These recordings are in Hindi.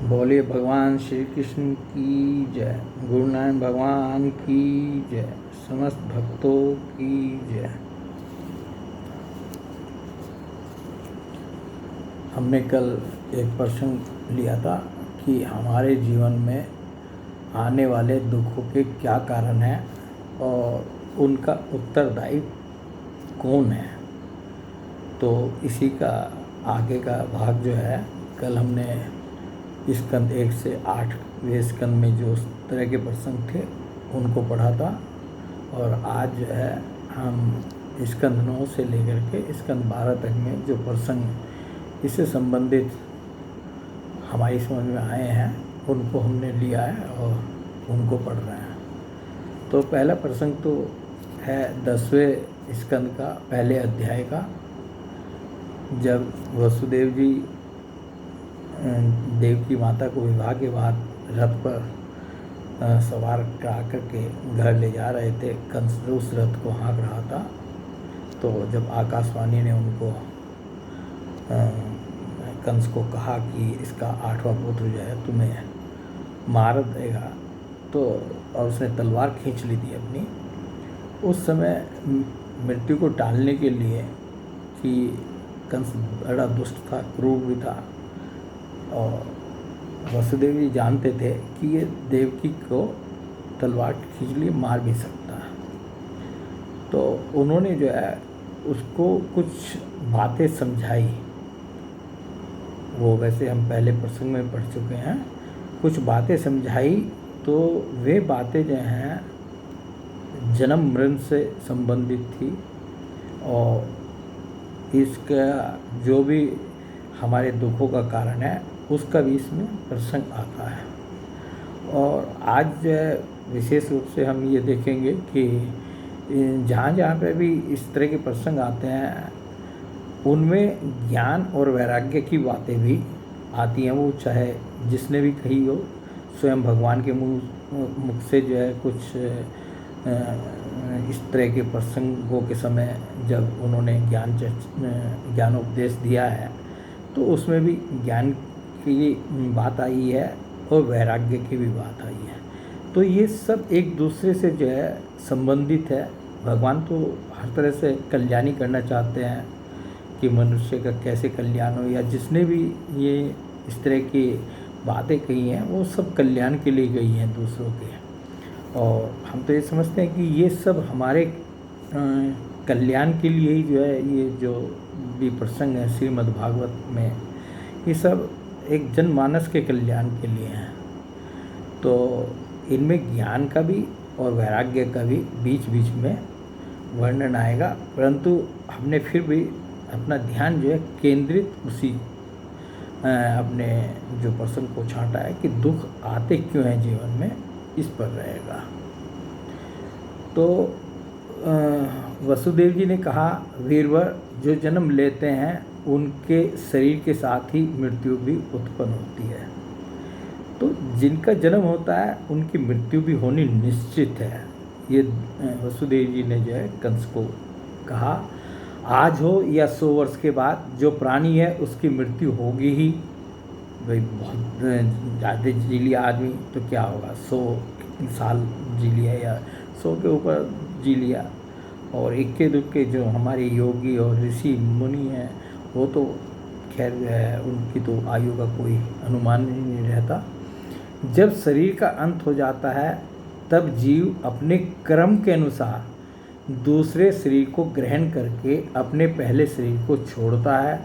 बोलिए भगवान श्री कृष्ण की जय। गुरु नानक भगवान की जय। समस्त भक्तों की जय। हमने कल एक प्रश्न लिया था कि हमारे जीवन में आने वाले दुखों के क्या कारण हैं और उनका उत्तरदायी कौन है। तो इसी का आगे का भाग जो है, कल हमने स्कंद 1 से 8वें स्कंद में जो उस तरह के प्रसंग थे उनको पढ़ा था, और आज जो है हम स्कंद 9 से लेकर के स्कंद 12 तक में जो प्रसंग इससे संबंधित हमारी समझ में आए हैं उनको हमने लिया है और उनको पढ़ रहे हैं। तो पहला प्रसंग तो है 10वें स्कंद का पहले अध्याय का, जब वसुदेव जी देव की माता को विवाह के बाद रथ पर सवार करा करके घर ले जा रहे थे। कंस उस रथ को हाँक रहा था। तो जब आकाशवाणी ने उनको कंस को कहा कि इसका 8वां पुत्र जो है तुम्हें मार देगा, तो और उसने तलवार खींच ली थी अपनी। उस समय मृत्यु को टालने के लिए कि कंस बड़ा दुष्ट था, क्रूर भी था, और वसुदेव जी जानते थे कि ये देवकी को तलवार खींच लिए मार भी सकता है। तो उन्होंने जो है उसको कुछ बातें समझाई। वो वैसे हम पहले प्रसंग में पढ़ चुके हैं। कुछ बातें समझाई, तो वे बातें जो हैं जन्म मरण से संबंधित थी, और इसका जो भी हमारे दुखों का कारण है उसका भी इसमें प्रसंग आता है। और आज विशेष रूप से हम ये देखेंगे कि जहाँ जहाँ पे भी इस तरह के प्रसंग आते हैं उनमें ज्ञान और वैराग्य की बातें भी आती हैं। वो चाहे जिसने भी कही हो, स्वयं भगवान के मुख से जो है कुछ इस तरह के प्रसंगों के समय जब उन्होंने ज्ञानोपदेश दिया है तो उसमें भी ज्ञान की बात आई है और वैराग्य की भी बात आई है। तो ये सब एक दूसरे से जो है संबंधित है। भगवान तो हर तरह से कल्याणी करना चाहते हैं कि मनुष्य का कैसे कल्याण हो, या जिसने भी ये इस तरह की बातें कही हैं वो सब कल्याण के लिए गई हैं दूसरों के। और हम तो ये समझते हैं कि ये सब हमारे कल्याण के लिए ही जो है ये जो भी प्रसंग है श्रीमद् भागवत में, ये सब एक जनमानस के कल्याण के लिए हैं। तो इनमें ज्ञान का भी और वैराग्य का भी बीच बीच में वर्णन आएगा, परंतु हमने फिर भी अपना ध्यान जो है केंद्रित उसी अपने जो प्रसंग को छांटा है कि दुख आते क्यों हैं जीवन में, इस पर रहेगा। तो वसुदेव जी ने कहा, वीरवर, जो जन्म लेते हैं उनके शरीर के साथ ही मृत्यु भी उत्पन्न होती है। तो जिनका जन्म होता है उनकी मृत्यु भी होनी निश्चित है। ये वसुदेव जी ने जो है कंस को कहा, आज हो या 100 वर्ष के बाद जो प्राणी है उसकी मृत्यु होगी ही। भाई बहुत ज़्यादा जी लिया आदमी तो क्या होगा, 100 साल जी लिया या 100 के ऊपर जी लिया, और इक्के दुक्के जो हमारे योगी और ऋषि मुनि हैं वो तो खैर उनकी तो आयु का कोई अनुमान ही नहीं रहता। जब शरीर का अंत हो जाता है तब जीव अपने कर्म के अनुसार दूसरे शरीर को ग्रहण करके अपने पहले शरीर को छोड़ता है।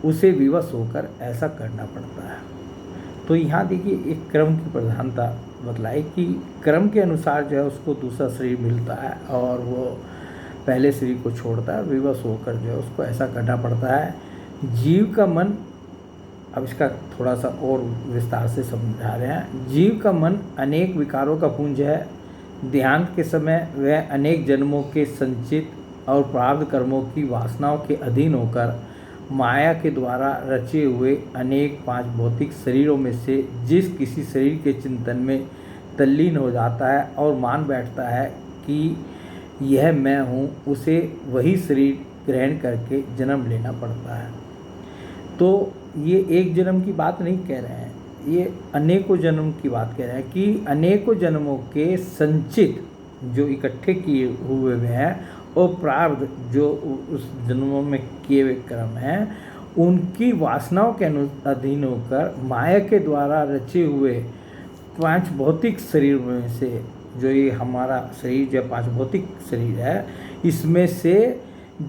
उसे विवश होकर ऐसा करना पड़ता है। तो यहाँ देखिए एक कर्म की प्रधानता बतलाई कि कर्म के अनुसार जो है उसको दूसरा शरीर मिलता है और वो पहले शरीर को छोड़ता है, विवश होकर जो है उसको ऐसा करना पड़ता है। जीव का मन, अब इसका थोड़ा सा और विस्तार से समझा रहे हैं। जीव का मन अनेक विकारों का पुंज है। देहांत के समय वह अनेक जन्मों के संचित और प्रारब्ध कर्मों की वासनाओं के अधीन होकर माया के द्वारा रचे हुए अनेक 5 भौतिक शरीरों में से जिस किसी शरीर के चिंतन में तल्लीन हो जाता है और मान बैठता है कि यह मैं हूँ, उसे वही शरीर ग्रहण करके जन्म लेना पड़ता है। तो ये एक जन्म की बात नहीं कह रहे हैं, ये अनेकों जन्म की बात कह रहे हैं कि अनेकों जन्मों के संचित जो इकट्ठे किए हुए हैं और प्रारब्ध जो उस जन्मों में किए हुए कर्म हैं, उनकी वासनाओं के अधीन होकर माया के द्वारा रचे हुए 5 भौतिक शरीर में से, जो ये हमारा शरीर जो 5 भौतिक शरीर है, इसमें से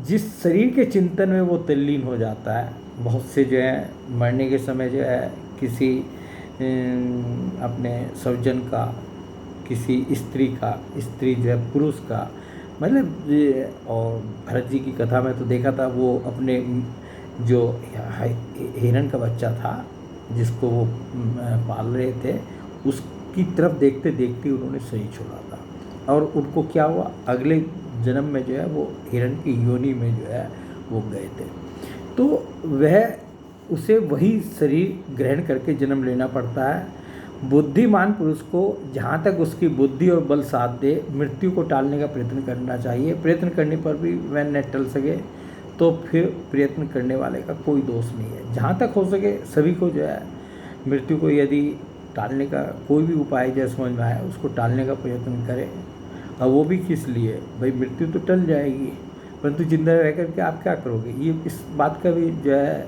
जिस शरीर के चिंतन में वो तल्लीन हो जाता है, बहुत से जो है मरने के समय जो है किसी अपने स्वजन का, किसी स्त्री का, स्त्री जो है पुरुष का, मतलब ये, और भरत जी की कथा में तो देखा था वो अपने जो हिरण का बच्चा था जिसको वो पाल रहे थे, उसकी तरफ देखते देखते उन्होंने शरीर छोड़ा था और उनको क्या हुआ, अगले जन्म में जो है वो हिरण की योनि में जो है वो गए थे। तो वह उसे वही शरीर ग्रहण करके जन्म लेना पड़ता है। बुद्धिमान पुरुष को जहाँ तक उसकी बुद्धि और बल साथ दे मृत्यु को टालने का प्रयत्न करना चाहिए। प्रयत्न करने पर भी वह न टल सके तो फिर प्रयत्न करने वाले का कोई दोष नहीं है। जहाँ तक हो सके सभी को जो है मृत्यु को यदि टालने का कोई भी उपाय जो समझ में आए उसको टालने का प्रयत्न करें। और वो भी किस लिए, भाई मृत्यु तो टल जाएगी परंतु जिंदा रह कर के आप क्या करोगे, ये इस बात का भी जो है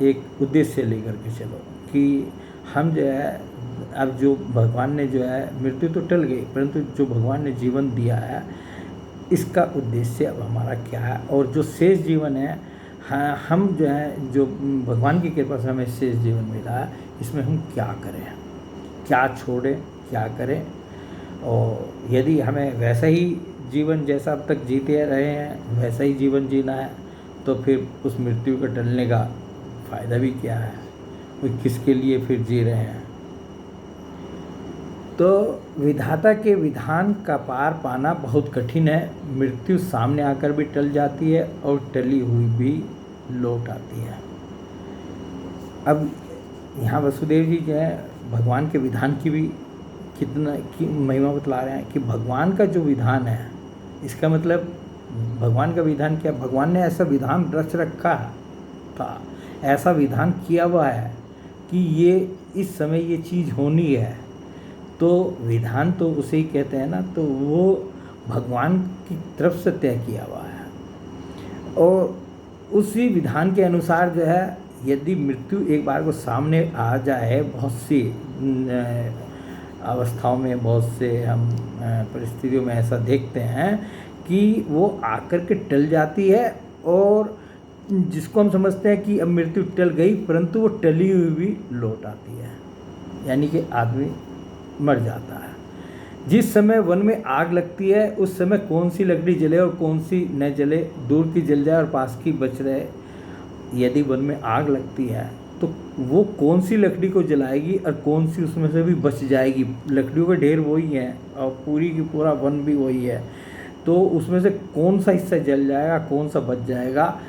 एक उद्देश्य लेकर के चलो कि हम जो है अब जो भगवान ने जो है मृत्यु तो टल गई परंतु जो भगवान ने जीवन दिया है इसका उद्देश्य अब हमारा क्या है, और जो शेष जीवन है हाँ हम जो है जो भगवान की कृपा से हमें शेष जीवन मिला है इसमें हम क्या करें, क्या छोड़ें, क्या करें। और यदि हमें वैसा ही जीवन जैसा अब तक जीते रहे हैं वैसा ही जीवन जीना है तो फिर उस मृत्यु के टलने का फ़ायदा भी क्या है, वो किसके लिए फिर जी रहे हैं। तो विधाता के विधान का पार पाना बहुत कठिन है। मृत्यु सामने आकर भी टल जाती है और टली हुई भी लौट आती है। अब यहाँ वसुदेव जी जो है भगवान के विधान की भी कितना की महिमा बतला रहे हैं कि भगवान का जो विधान है, इसका मतलब भगवान का विधान क्या, भगवान ने ऐसा विधान रच रखा था, ऐसा विधान किया हुआ है कि ये इस समय ये चीज़ होनी है। तो विधान तो उसे ही कहते हैं ना, तो वो भगवान की तरफ से तय किया हुआ है और उसी विधान के अनुसार जो है यदि मृत्यु एक बार को सामने आ जाए, बहुत सी अवस्थाओं में, बहुत से हम परिस्थितियों में ऐसा देखते हैं कि वो आकर के टल जाती है और जिसको हम समझते हैं कि अब मृत्यु टल गई परंतु वो टली हुई भी लौट आती है, यानी कि आदमी मर जाता है। जिस समय वन में आग लगती है उस समय कौन सी लकड़ी जले और कौन सी न जले, दूर की जल जाए और पास की बच रहे। यदि वन में आग लगती है तो वो कौन सी लकड़ी को जलाएगी और कौन सी उसमें से भी बच जाएगी। लकड़ियों का ढेर वही है और पूरी की पूरा वन भी वही है, तो उसमें से कौन सा हिस्सा जल जाएगा, कौन सा बच जाएगा,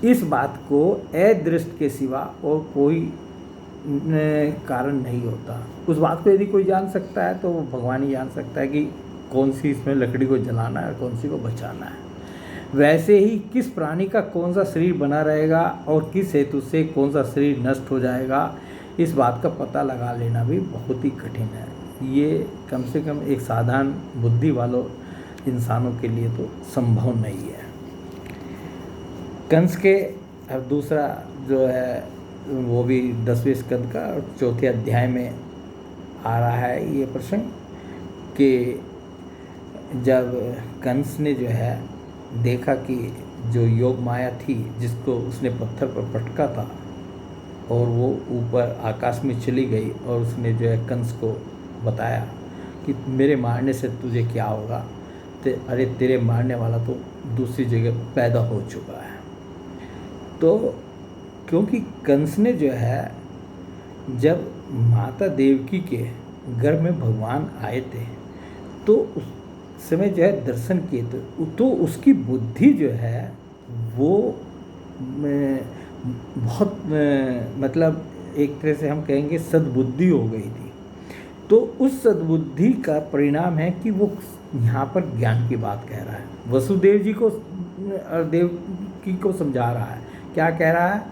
इस बात को अदृष्ट के सिवा और कोई कारण नहीं होता। उस बात को यदि कोई जान सकता है तो वो भगवान ही जान सकता है कि कौन सी इसमें लकड़ी को जलाना है और कौन सी को बचाना है। वैसे ही किस प्राणी का कौन सा शरीर बना रहेगा और किस हेतु से कौन सा शरीर नष्ट हो जाएगा, इस बात का पता लगा लेना भी बहुत ही कठिन है। ये कम से कम एक साधारण बुद्धि वालों इंसानों के लिए तो संभव नहीं है। कंस के अब दूसरा जो है वो भी 10वें स्कंद का और 4थे अध्याय में आ रहा है ये प्रसंग कि जब कंस ने जो है देखा कि जो योग माया थी जिसको उसने पत्थर पर पटका था और वो ऊपर आकाश में चली गई और उसने जो है कंस को बताया कि मेरे मारने से तुझे क्या होगा, तो अरे तेरे मारने वाला तो दूसरी जगह पैदा हो चुका है। तो क्योंकि कंस ने जो है जब माता देवकी के गर्भ में भगवान आए थे तो उस समय जो है दर्शन किए तो उसकी बुद्धि जो है वो बहुत मतलब एक तरह से हम कहेंगे सद्बुद्धि हो गई थी। तो उस सद्बुद्धि का परिणाम है कि वो यहाँ पर ज्ञान की बात कह रहा है, वसुदेव जी को देवकी को समझा रहा है। क्या कह रहा है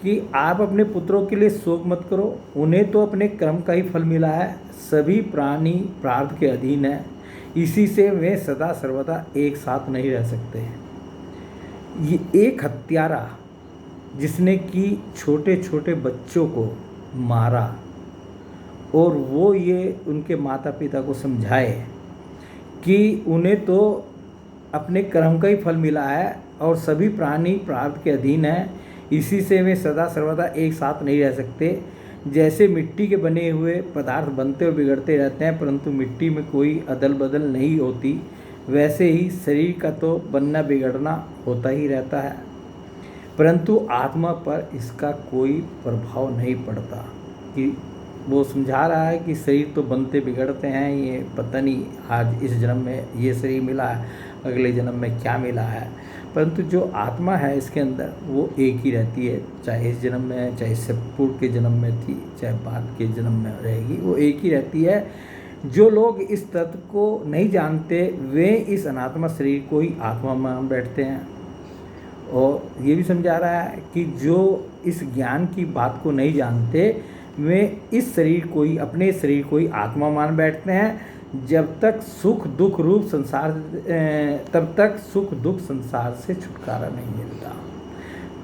कि आप अपने पुत्रों के लिए शोक मत करो, उन्हें तो अपने कर्म का ही फल मिला है। सभी प्राणी प्रारब्ध के अधीन है, इसी से वे सदा सर्वदा एक साथ नहीं रह सकते। ये एक हत्यारा जिसने कि छोटे छोटे बच्चों को मारा और वो ये उनके माता पिता को समझाए कि उन्हें तो अपने कर्म का ही फल मिला है और सभी प्राणी प्रारब्ध के अधीन है, इसी से वे सदा सर्वदा एक साथ नहीं रह सकते। जैसे मिट्टी के बने हुए पदार्थ बनते और बिगड़ते रहते हैं परंतु मिट्टी में कोई अदल बदल नहीं होती, वैसे ही शरीर का तो बनना बिगड़ना होता ही रहता है, परंतु आत्मा पर इसका कोई प्रभाव नहीं पड़ता। कि वो समझा रहा है कि शरीर तो बनते बिगड़ते हैं, ये पता नहीं आज इस जन्म में ये शरीर मिला है, अगले जन्म में क्या मिला है, परंतु जो आत्मा है इसके अंदर वो एक ही रहती है, चाहे इस जन्म में, चाहे इससे पूर्व के जन्म में थी, चाहे बाद के जन्म में रहेगी, वो एक ही रहती है। जो लोग इस तत्व को नहीं जानते वे इस अनात्मा शरीर को ही आत्मा मान बैठते हैं। और ये भी समझा रहा है कि जो इस ज्ञान की बात को नहीं जानते वे इस शरीर को ही, अपने शरीर को ही आत्मा मान बैठते हैं। जब तक सुख दुख रूप संसार, तब तक सुख दुख संसार से छुटकारा नहीं मिलता।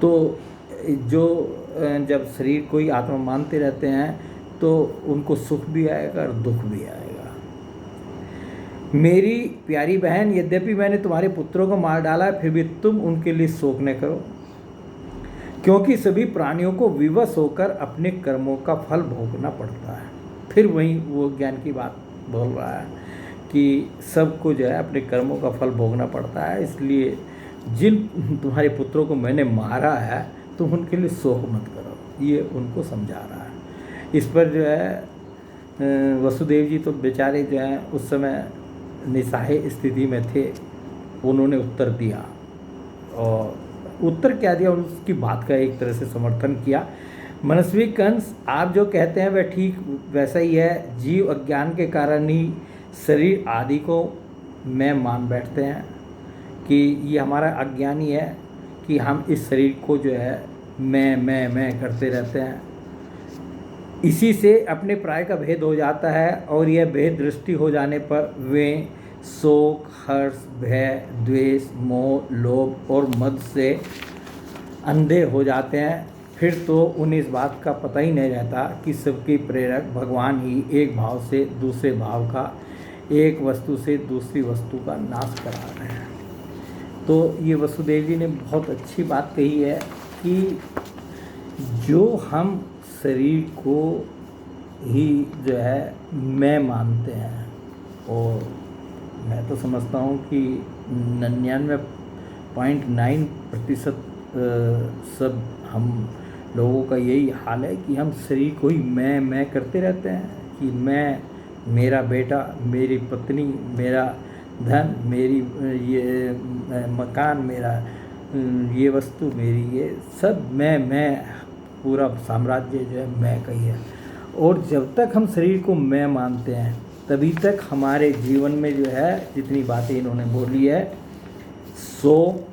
तो जो जब शरीर को ही आत्मा मानते रहते हैं तो उनको सुख भी आएगा और दुख भी आएगा। मेरी प्यारी बहन, यद्यपि मैंने तुम्हारे पुत्रों को मार डाला फिर भी तुम उनके लिए शोक न करो, क्योंकि सभी प्राणियों को विवश होकर अपने कर्मों का फल भोगना पड़ता है। फिर वहीं वो ज्ञान की बात बोल रहा है कि सबको जो है अपने कर्मों का फल भोगना पड़ता है, इसलिए जिन तुम्हारे पुत्रों को मैंने मारा है तुम उनके लिए शोक मत करो, ये उनको समझा रहा है। इस पर जो है वसुदेव जी तो बेचारे जो हैं उस समय निस्सहाय स्थिति में थे, उन्होंने उत्तर दिया और उत्तर क्या दिया, उसकी बात का एक तरह से समर्थन किया। मनस्वी कंस, आप जो कहते हैं वह ठीक वैसा ही है। जीव अज्ञान के कारण ही शरीर आदि को मैं मान बैठते हैं कि ये हमारा अज्ञान ही है कि हम इस शरीर को जो है मैं करते रहते हैं। इसी से अपने प्राय का भेद हो जाता है और यह भेद दृष्टि हो जाने पर वे शोक, हर्ष, भय, द्वेष, मोह, लोभ और मद से अंधे हो जाते हैं। फिर तो उन्हें इस बात का पता ही नहीं रहता कि सबके प्रेरक भगवान ही एक भाव से दूसरे भाव का, एक वस्तु से दूसरी वस्तु का नाश करा रहे हैं। तो ये वसुदेव जी ने बहुत अच्छी बात कही है कि जो हम शरीर को ही जो है मैं मानते हैं, और मैं तो समझता हूँ कि 99.9% सब हम लोगों का यही हाल है कि हम शरीर को ही मैं करते रहते हैं कि मैं, मेरा बेटा, मेरी पत्नी, मेरा धन, मेरी ये मकान, मेरा ये वस्तु, मेरी ये सब मैं पूरा साम्राज्य जो है मैं का ही है। और जब तक हम शरीर को मैं मानते हैं तभी तक हमारे जीवन में जो है जितनी बातें इन्होंने बोली है, शोक,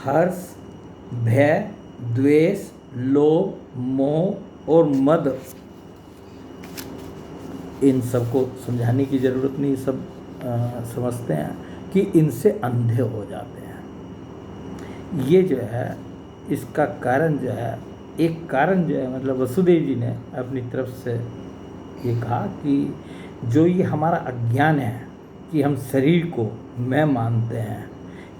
हर्ष, भय, द्वेष, लोभ, मोह और मद, इन सबको समझाने की ज़रूरत नहीं, सब समझते हैं कि इनसे अंधे हो जाते हैं। ये जो है इसका कारण जो है, एक कारण जो है मतलब वसुदेव जी ने अपनी तरफ से ये कहा कि जो ये हमारा अज्ञान है कि हम शरीर को मैं मानते हैं,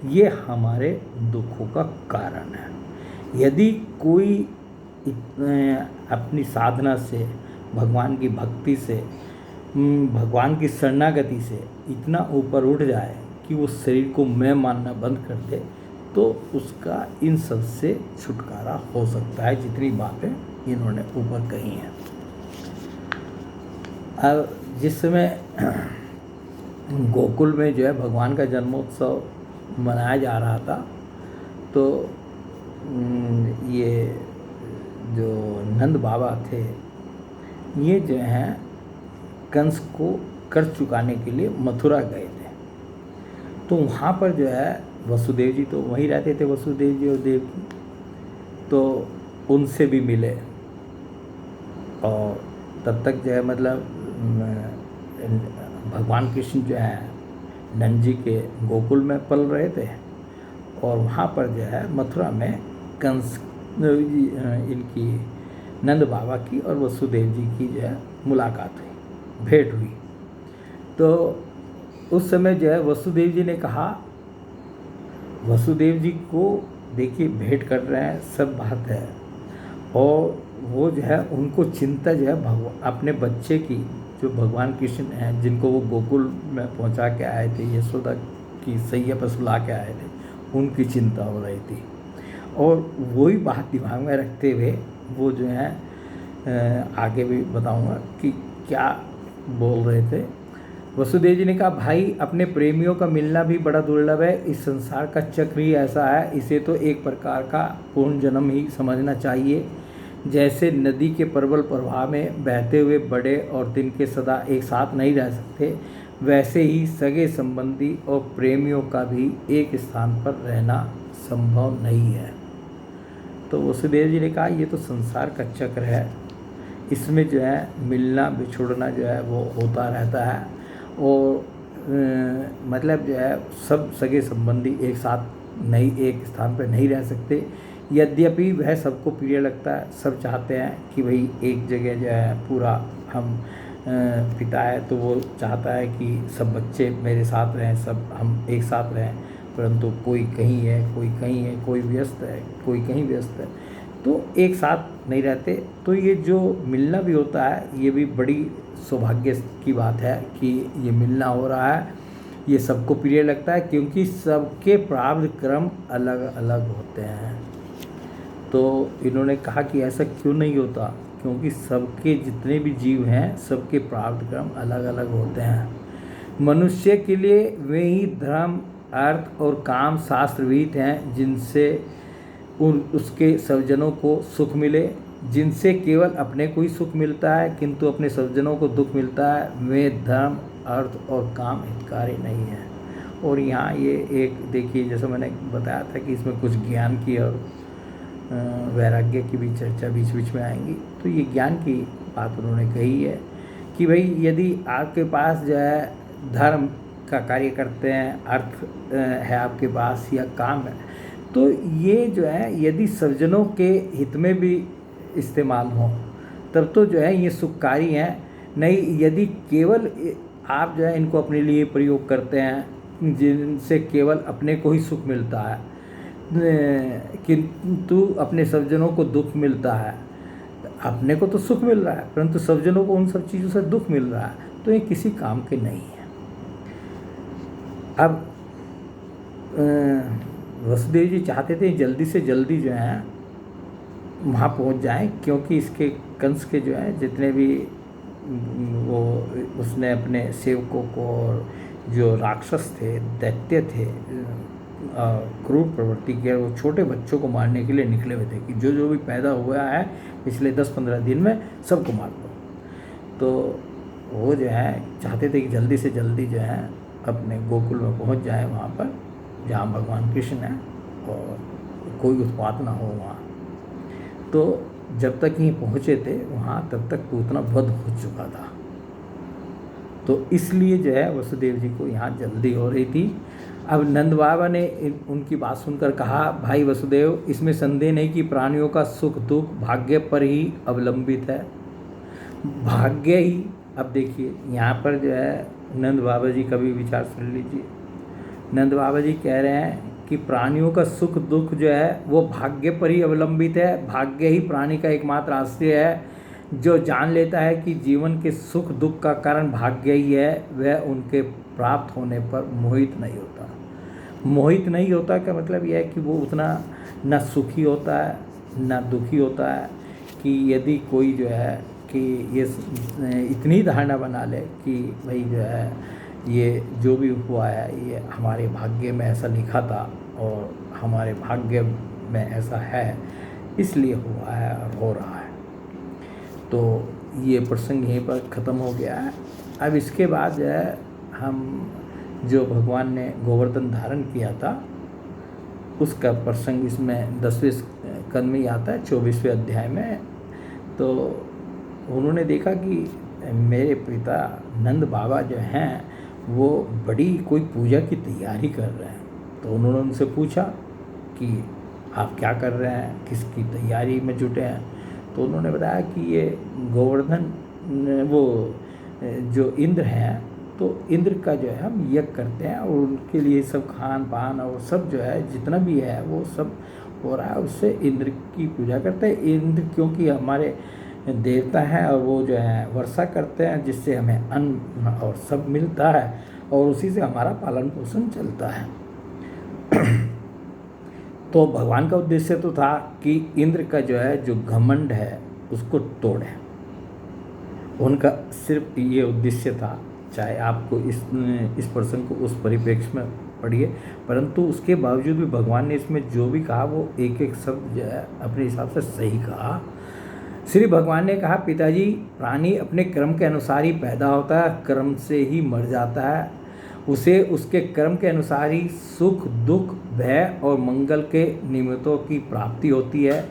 ये हमारे दुखों का कारण है। यदि कोई अपनी साधना से, भगवान की भक्ति से, भगवान की शरणागति से इतना ऊपर उठ जाए कि वो शरीर को मैं मानना बंद कर दे, तो उसका इन सब से छुटकारा हो सकता है, जितनी बातें इन्होंने ऊपर कही हैं। अब जिस समय गोकुल में जो है भगवान का जन्मोत्सव मनाया जा रहा था, तो ये जो नंद बाबा थे, ये जो हैं कंस को कर चुकाने के लिए मथुरा गए थे। तो वहाँ पर जो है वसुदेव जी तो वहीं रहते थे, वसुदेव जी और देवकी। तो उनसे भी मिले। और तब तक जो है मतलब भगवान कृष्ण जो है नंद जी के गोकुल में पल रहे थे, और वहाँ पर जो है मथुरा में कंस इनकी नंद बाबा की और वसुदेव जी की जो है मुलाकात हुई, भेंट हुई। तो उस समय जो है वसुदेव जी ने कहा, वसुदेव जी को देखिए भेंट कर रहे हैं, सब बात है, और वो जो है उनको चिंता जो है भगवान अपने बच्चे की, जो भगवान कृष्ण हैं जिनको वो गोकुल में पहुंचा के आए थे, यशोदा की सैया पर सुला के आए थे, उनकी चिंता हो रही थी। और वही बात दिमाग में रखते हुए वो जो है आगे भी बताऊंगा कि क्या बोल रहे थे। वसुदेव जी ने कहा, भाई अपने प्रेमियों का मिलना भी बड़ा दुर्लभ है, इस संसार का चक्र ही ऐसा है, इसे तो एक प्रकार का पूर्ण जन्म ही समझना चाहिए। जैसे नदी के प्रबल प्रवाह में बहते हुए बड़े और तिनके सदा एक साथ नहीं रह सकते, वैसे ही सगे संबंधी और प्रेमियों का भी एक स्थान पर रहना संभव नहीं है। तो वसुदेव जी ने कहा, ये तो संसार का चक्र है, इसमें जो है मिलना बिछुड़ना जो है वो होता रहता है, और मतलब जो है सब सगे संबंधी एक साथ नहीं, एक स्थान पर नहीं रह सकते। यद्यपि वह सबको प्रिय लगता है, सब चाहते हैं कि भाई एक जगह जो है पूरा हम पिता है तो वो चाहता है कि सब बच्चे मेरे साथ रहें, सब हम एक साथ रहें, परंतु कोई कहीं है, कोई कहीं है, कोई व्यस्त है, कोई कहीं व्यस्त है, तो एक साथ नहीं रहते। तो ये जो मिलना भी होता है, ये भी बड़ी सौभाग्य की बात है कि ये मिलना हो रहा है, ये सबको प्रिय लगता है, क्योंकि सबके प्रारब्ध कर्म अलग अलग होते हैं। तो इन्होंने कहा कि ऐसा क्यों नहीं होता, क्योंकि सबके जितने भी जीव हैं सबके प्रारब्ध कर्म अलग अलग होते हैं। मनुष्य के लिए वे ही धर्म, अर्थ और काम शास्त्र विहित हैं जिनसे उसके स्वजनों को सुख मिले। जिनसे केवल अपने को ही सुख मिलता है किंतु अपने स्वजनों को दुख मिलता है, वे धर्म, अर्थ और काम हितकारी नहीं है। और यहाँ ये एक देखिए, जैसा मैंने बताया था कि इसमें कुछ ज्ञान की और वैराग्य की भी चर्चा बीच बीच में आएंगी। तो ये ज्ञान की बात उन्होंने कही है कि भाई यदि आपके पास जो है धर्म का कार्य करते हैं, अर्थ है आपके पास या काम है, तो ये जो है यदि सज्जनों के हित में भी इस्तेमाल हो तब तो जो है ये सुखकारी हैं। नहीं, यदि केवल आप जो है इनको अपने लिए प्रयोग करते हैं जिनसे केवल अपने को ही सुख मिलता है, किंतु अपने सज्जनों को दुख मिलता है। अपने को तो सुख मिल रहा है परंतु सज्जनों को उन सब चीज़ों से दुख मिल रहा है, तो ये किसी काम के नहीं है। अब वसुदेव जी चाहते थे जल्दी से जल्दी जो है वहाँ पहुँच जाएं, क्योंकि इसके कंस के जो है जितने भी वो उसने अपने सेवकों को और जो राक्षस थे, दैत्य थे, क्रूर प्रवृत्ति के, वो छोटे बच्चों को मारने के लिए निकले हुए थे कि जो जो भी पैदा हुआ है पिछले 10-15 दिन में सबको मार दो। तो वो जो है चाहते थे कि जल्दी से जल्दी जो है अपने गोकुल में पहुंच जाए, वहाँ पर जहाँ भगवान कृष्ण है और कोई उत्पात ना हो वहाँ। तो जब तक ये पहुँचे थे वहाँ तब तक पूतना वध हो चुका था। तो इसलिए जो है वसुदेव जी को यहाँ जल्दी हो रही थी। अब नंद बाबा ने उनकी बात सुनकर कहा, भाई वसुदेव, इसमें संदेह नहीं कि प्राणियों का सुख दुख भाग्य पर ही अवलंबित है। भाग्य ही, अब देखिए यहाँ पर जो है नंद बाबा जी का भी विचार सुन लीजिए। नंद बाबा जी कह रहे हैं कि प्राणियों का सुख दुख जो है वो भाग्य पर ही अवलंबित है। भाग्य ही प्राणी का एकमात्र आश्रय है। जो जान लेता है कि जीवन के सुख दुख का कारण भाग्य ही है, वह उनके प्राप्त होने पर मोहित नहीं होता। मोहित नहीं होता का मतलब यह है कि वो उतना न सुखी होता है न दुखी होता है। कि यदि कोई जो है कि ये इतनी धारणा बना ले कि भाई जो है ये जो भी हुआ है ये हमारे भाग्य में ऐसा लिखा था और हमारे भाग्य में ऐसा है, इसलिए हुआ है और हो रहा है, तो ये प्रसंग यहीं पर ख़त्म हो गया है। अब इसके बाद जो है हम जो भगवान ने गोवर्धन धारण किया था उसका प्रसंग इसमें 10वें स्कंद में ही आता है 24वें अध्याय में। तो उन्होंने देखा कि मेरे पिता नंद बाबा जो हैं वो बड़ी कोई पूजा की तैयारी कर रहे हैं। तो उन्होंने उनसे पूछा कि आप क्या कर रहे हैं, किसकी तैयारी में जुटे हैं। तो उन्होंने बताया कि ये गोवर्धन वो जो इंद्र हैं, तो इंद्र का जो है हम यज्ञ करते हैं और उनके लिए सब खान पान और सब जो है जितना भी है वो सब हो रहा है, उससे इंद्र की पूजा करते हैं। इंद्र क्योंकि हमारे देवता हैं और वो जो है वर्षा करते हैं, जिससे हमें अन्न और सब मिलता है और उसी से हमारा पालन पोषण चलता है। तो भगवान का उद्देश्य तो था कि इंद्र का जो है जो घमंड है उसको तोड़े। उनका सिर्फ ये उद्देश्य था, चाहे आपको इस प्रसंग को उस परिप्रेक्ष्य में पढ़िए, परंतु उसके बावजूद भी भगवान ने इसमें जो भी कहा वो एक एक शब्द जो है अपने हिसाब से सही कहा। श्री भगवान ने कहा, पिताजी प्राणी अपने कर्म के अनुसार ही पैदा होता है, कर्म से ही मर जाता है। उसे उसके कर्म के अनुसार ही सुख दुख भय और मंगल के निमित्तों की प्राप्ति होती है।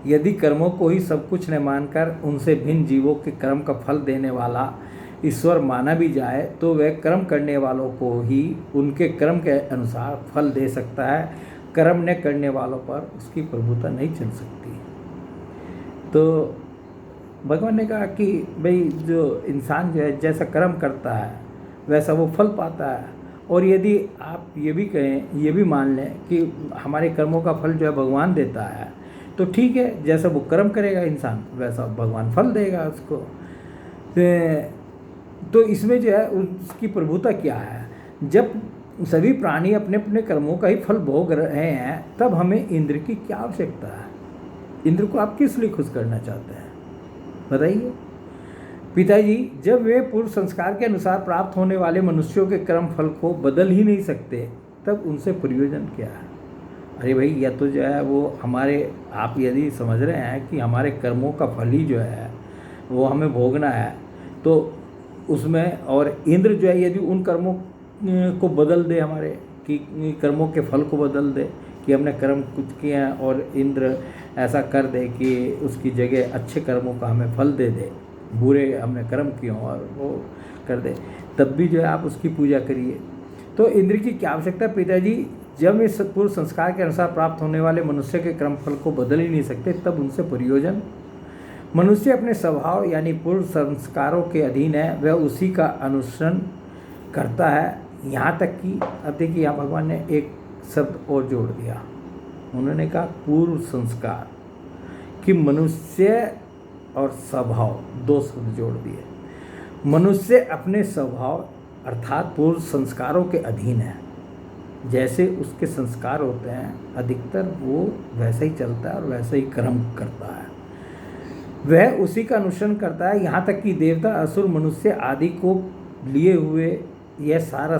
यदि कर्मों को ही सब कुछ न मानकर उनसे भिन्न जीवों के कर्म का फल देने वाला ईश्वर माना भी जाए तो वह कर्म करने वालों को ही उनके कर्म के अनुसार फल दे सकता है। कर्म न करने वालों पर उसकी प्रभुता नहीं चल सकती। तो भगवान ने कहा कि भाई जो इंसान जो है जैसा कर्म करता है वैसा वो फल पाता है। और यदि आप ये भी कहें, ये भी मान लें कि हमारे कर्मों का फल जो है भगवान देता है, तो ठीक है, जैसा वो कर्म करेगा इंसान वैसा भगवान फल देगा उसको। तो इसमें जो है उसकी प्रभुता क्या है? जब सभी प्राणी अपने अपने कर्मों का ही फल भोग रहे हैं, तब हमें इंद्र की क्या आवश्यकता है? इंद्र को आप किस लिए खुश करना चाहते हैं, बताइए। पिताजी, जब वे पूर्व संस्कार के अनुसार प्राप्त होने वाले मनुष्यों के कर्म फल को बदल ही नहीं सकते, तब उनसे प्रयोजन क्या है? अरे भाई, या तो जो है वो हमारे, आप यदि समझ रहे हैं कि हमारे कर्मों का फल ही जो है वो हमें भोगना है, तो उसमें और इंद्र जो है यदि उन कर्मों को बदल दे, हमारे कि कर्मों के फल को बदल दे कि हमने कर्म कुछ किए हैं और इंद्र ऐसा कर दे कि उसकी जगह अच्छे कर्मों का हमें फल दे दे, बुरे हमने कर्म किए हों और वो कर दे, तब भी जो है आप उसकी पूजा करिए। तो इंद्र की क्या आवश्यकता है? पिताजी, जब इस पूर्व संस्कार के अनुसार प्राप्त होने वाले मनुष्य के कर्म फल को बदल ही नहीं सकते, तब उनसे प्रयोजन। मनुष्य अपने स्वभाव यानी पूर्व संस्कारों के अधीन है, वह उसी का अनुसरण करता है। यहाँ तक कि अब देखिए, यहाँ भगवान ने एक शब्द और जोड़ दिया। उन्होंने कहा पूर्व संस्कार, कि मनुष्य और स्वभाव, दो शब्द जोड़ दिए। मनुष्य अपने स्वभाव अर्थात पूर्व संस्कारों के अधीन है। जैसे उसके संस्कार होते हैं, अधिकतर वो वैसे ही चलता है और वैसे ही कर्म करता है, वह उसी का अनुसरण करता है। यहाँ तक कि देवता असुर मनुष्य आदि को लिए हुए यह सारा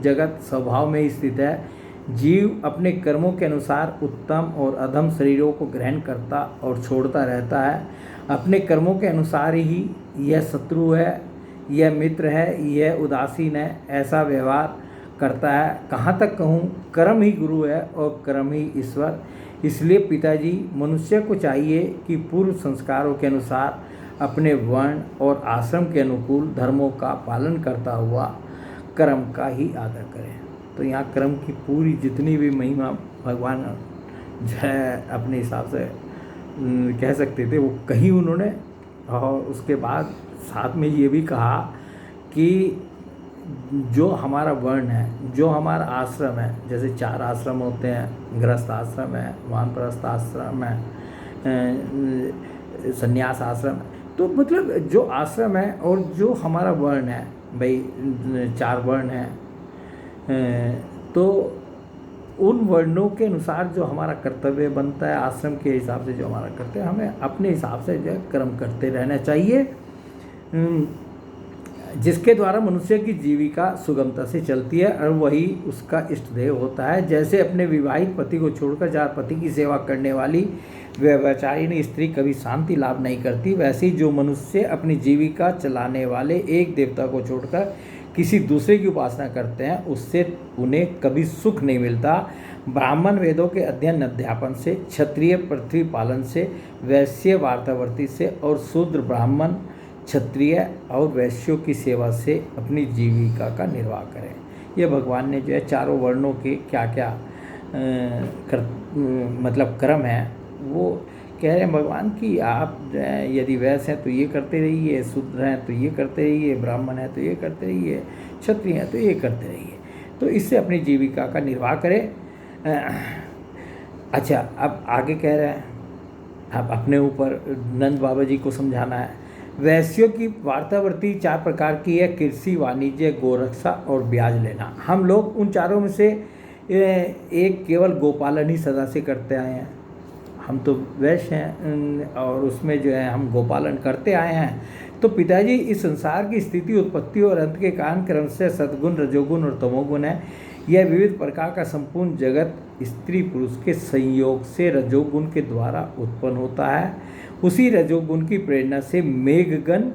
जगत स्वभाव में ही स्थित है। जीव अपने कर्मों के अनुसार उत्तम और अधम शरीरों को ग्रहण करता और छोड़ता रहता है। अपने कर्मों के अनुसार ही यह शत्रु है, यह मित्र है, यह उदासीन है, ऐसा व्यवहार करता है। कहाँ तक कहूँ, कर्म ही गुरु है और कर्म ही ईश्वर। इसलिए पिताजी, मनुष्य को चाहिए कि पूर्व संस्कारों के अनुसार अपने वर्ण और आश्रम के अनुकूल धर्मों का पालन करता हुआ कर्म का ही आदर करें। तो यहाँ कर्म की पूरी जितनी भी महिमा भगवान जो है अपने हिसाब से कह सकते थे वो कहीं उन्होंने, और उसके बाद साथ में ये भी कहा कि जो हमारा वर्ण है, जो हमारा आश्रम है, जैसे 4 आश्रम होते हैं, गृहस्थ आश्रम है, वानप्रस्थ आश्रम है, संन्यास आश्रम है, तो मतलब जो आश्रम है और जो हमारा वर्ण है, भाई 4 वर्ण हैं, तो उन वर्णों के अनुसार जो हमारा कर्तव्य बनता है, आश्रम के हिसाब से जो हमारा कर्तव्य, हमें अपने हिसाब से जो है कर्म करते रहना चाहिए, जिसके द्वारा मनुष्य की जीविका सुगमता से चलती है और वही उसका इष्ट देव होता है। जैसे अपने विवाहित पति को छोड़कर 4 पति की सेवा करने वाली व्यभिचारिणी स्त्री कभी शांति लाभ नहीं करती, वैसे ही जो मनुष्य अपनी जीविका चलाने वाले एक देवता को छोड़कर किसी दूसरे की उपासना करते हैं उससे उन्हें कभी सुख नहीं मिलता। ब्राह्मण वेदों के अध्ययन अध्यापन से, क्षत्रिय पृथ्वी पालन से, वैश्य वार्तावर्ती से और शूद्र ब्राह्मण क्षत्रिय और वैश्यों की सेवा से अपनी जीविका का निर्वाह करें। ये भगवान ने जो है चारों वर्णों के क्या क्या मतलब क्रम है वो कह रहे हैं भगवान कि आप जो है यदि वैश्य हैं तो ये करते रहिए, शूद्र हैं तो ये करते रहिए, ब्राह्मण हैं तो ये करते रहिए, क्षत्रिय हैं तो ये करते रहिए, तो इससे अपनी जीविका का निर्वाह करें। अच्छा, अब आगे कह रहे हैं अब अपने ऊपर नंद बाबा जी को समझाना है। वैश्यों की वार्तावर्ती 4 प्रकार की है: कृषि, वाणिज्य, गोरक्षा और ब्याज लेना। हम लोग उन चारों में से एक केवल गोपालन ही सदा से करते आए हैं। हम तो वैश्य हैं और उसमें जो है हम गोपालन करते आए हैं। तो पिताजी, इस संसार की स्थिति, उत्पत्ति और अंत के कारण क्रम से सद्गुण, रजोगुण और तमोगुण है। यह विविध प्रकार का संपूर्ण जगत स्त्री पुरुष के संयोग से रजोगुण के द्वारा उत्पन्न होता है। उसी रजोगुण की प्रेरणा से मेघगण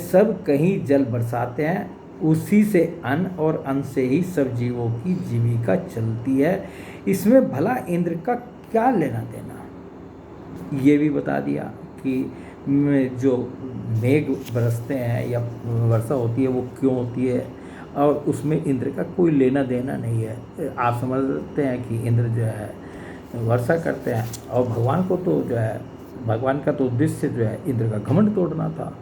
सब कहीं जल बरसाते हैं। उसी से अन्न और अन्न से ही सब जीवों की जीविका चलती है। इसमें भला इंद्र का क्या लेना देना। ये भी बता दिया कि जो मेघ बरसते हैं या वर्षा होती है वो क्यों होती है और उसमें इंद्र का कोई लेना देना नहीं है। आप समझते हैं कि इंद्र जो है वर्षा करते हैं और भगवान को तो जो है भगवान का तो उद्देश्य जो है इंद्र का घमंड तोड़ना था।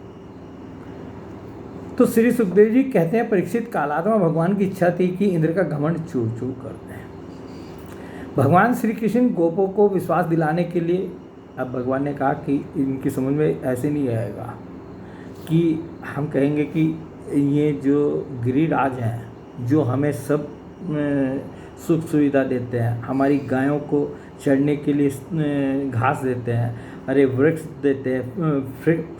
तो श्री सुखदेव जी कहते हैं, परीक्षित, कालात्मा भगवान की इच्छा थी कि इंद्र का घमंड चूर चूर कर दें। भगवान श्री कृष्ण गोपों को विश्वास दिलाने के लिए, अब भगवान ने कहा कि इनकी समझ में ऐसे नहीं आएगा कि हम कहेंगे कि ये जो गिरिराज हैं जो हमें सब सुख सुविधा देते हैं, हमारी गायों को चढ़ने के लिए घास देते हैं, अरे वृक्ष देते हैं,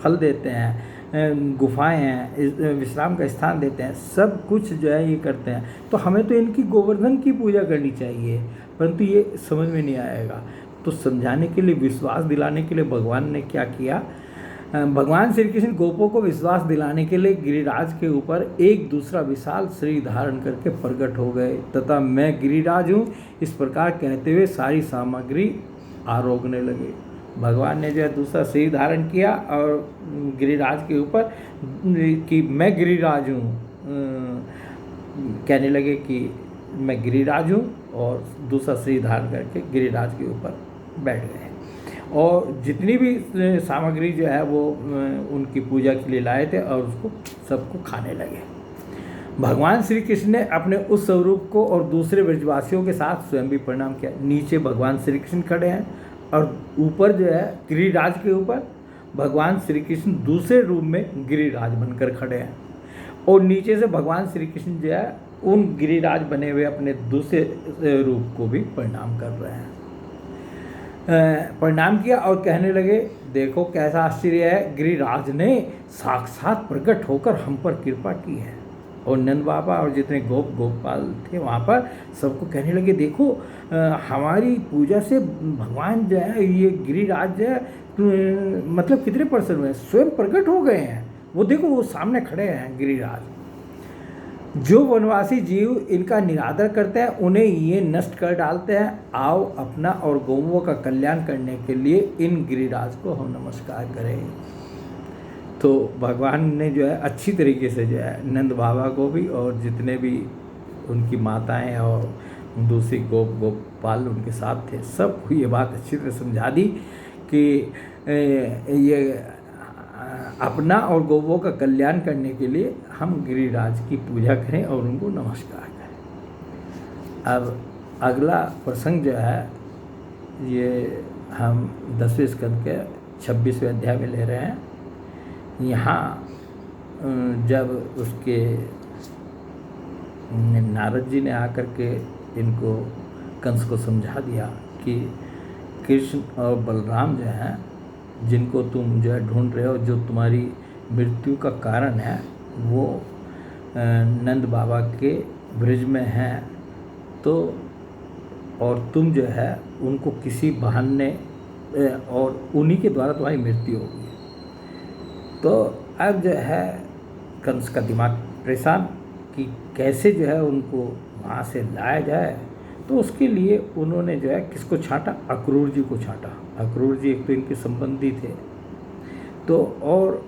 फल देते हैं, गुफाएं हैं, विश्राम का स्थान देते हैं, सब कुछ जो है ये करते हैं, तो हमें तो इनकी गोवर्धन की पूजा करनी चाहिए। परंतु ये समझ में नहीं आएगा। तो समझाने के लिए, विश्वास दिलाने के लिए भगवान ने क्या किया, भगवान श्री कृष्ण गोपों को विश्वास दिलाने के लिए गिरिराज के ऊपर एक दूसरा विशाल शरीर धारण करके प्रकट हो गए तथा मैं गिरिराज हूँ इस प्रकार कहते हुए सारी सामग्री आरोगने लगे। भगवान ने जो है दूसरा शरीर धारण किया और गिरिराज के ऊपर कि मैं गिरिराज हूँ कहने लगे कि मैं गिरिराज हूँ और दूसरा शरीर धारण करके गिरिराज के ऊपर बैठ गए और जितनी भी सामग्री जो है वो उनकी पूजा के लिए लाए थे और उसको सबको खाने लगे। भगवान श्री कृष्ण ने अपने उस स्वरूप को और दूसरे ब्रजवासियों के साथ स्वयं भी प्रणाम किया। नीचे भगवान श्री कृष्ण खड़े हैं और ऊपर जो है गिरिराज के ऊपर भगवान श्री कृष्ण दूसरे रूप में गिरिराज बनकर खड़े हैं और नीचे से भगवान श्री कृष्ण जो है उन गिरिराज बने हुए अपने दूसरे रूप को भी प्रणाम कर रहे हैं। प्रणाम किया और कहने लगे, देखो कैसा आश्चर्य है, गिरिराज ने साक्षात प्रकट होकर हम पर कृपा की है। और नंद बाबा और जितने गोपाल थे वहाँ पर सबको कहने लगे, देखो हमारी पूजा से भगवान जो है ये गिरिराज जो है मतलब कितने प्रसन्न हुए, स्वयं प्रकट हो गए हैं। वो देखो वो सामने खड़े हैं गिरिराज। जो वनवासी जीव इनका निरादर करते हैं उन्हें ये नष्ट कर डालते हैं। आओ अपना और गौओं का कल्याण करने के लिए इन गिरिराज को हम नमस्कार करें। तो भगवान ने जो है अच्छी तरीके से जो है नंद बाबा को भी और जितने भी उनकी माताएं और दूसरी गोपाल उनके साथ थे सबको ये बात अच्छी तरह समझा दी कि ये अपना और गौवों का कल्याण करने के लिए हम गिरिराज की पूजा करें और उनको नमस्कार करें। अब अगला प्रसंग जो है ये हम 10वें स्कंद के 26वें अध्याय में ले रहे हैं। यहाँ जब उसके नारद जी ने आकर के इनको कंस को समझा दिया कि कृष्ण और बलराम जो हैं जिनको तुम जो है ढूंढ रहे हो, जो तुम्हारी मृत्यु का कारण है, वो नंद बाबा के ब्रज में हैं, तो और तुम जो है उनको किसी बहाने और उन्हीं के द्वारा तुम्हारी मृत्यु होगी। तो अब जो है कंस का दिमाग परेशान कि कैसे जो है उनको वहाँ से लाया जाए। तो उसके लिए उन्होंने जो है किसको छांटा, अक्रूर जी को छांटा। अक्रूर जी एक तो इनके संबंधी थे, तो और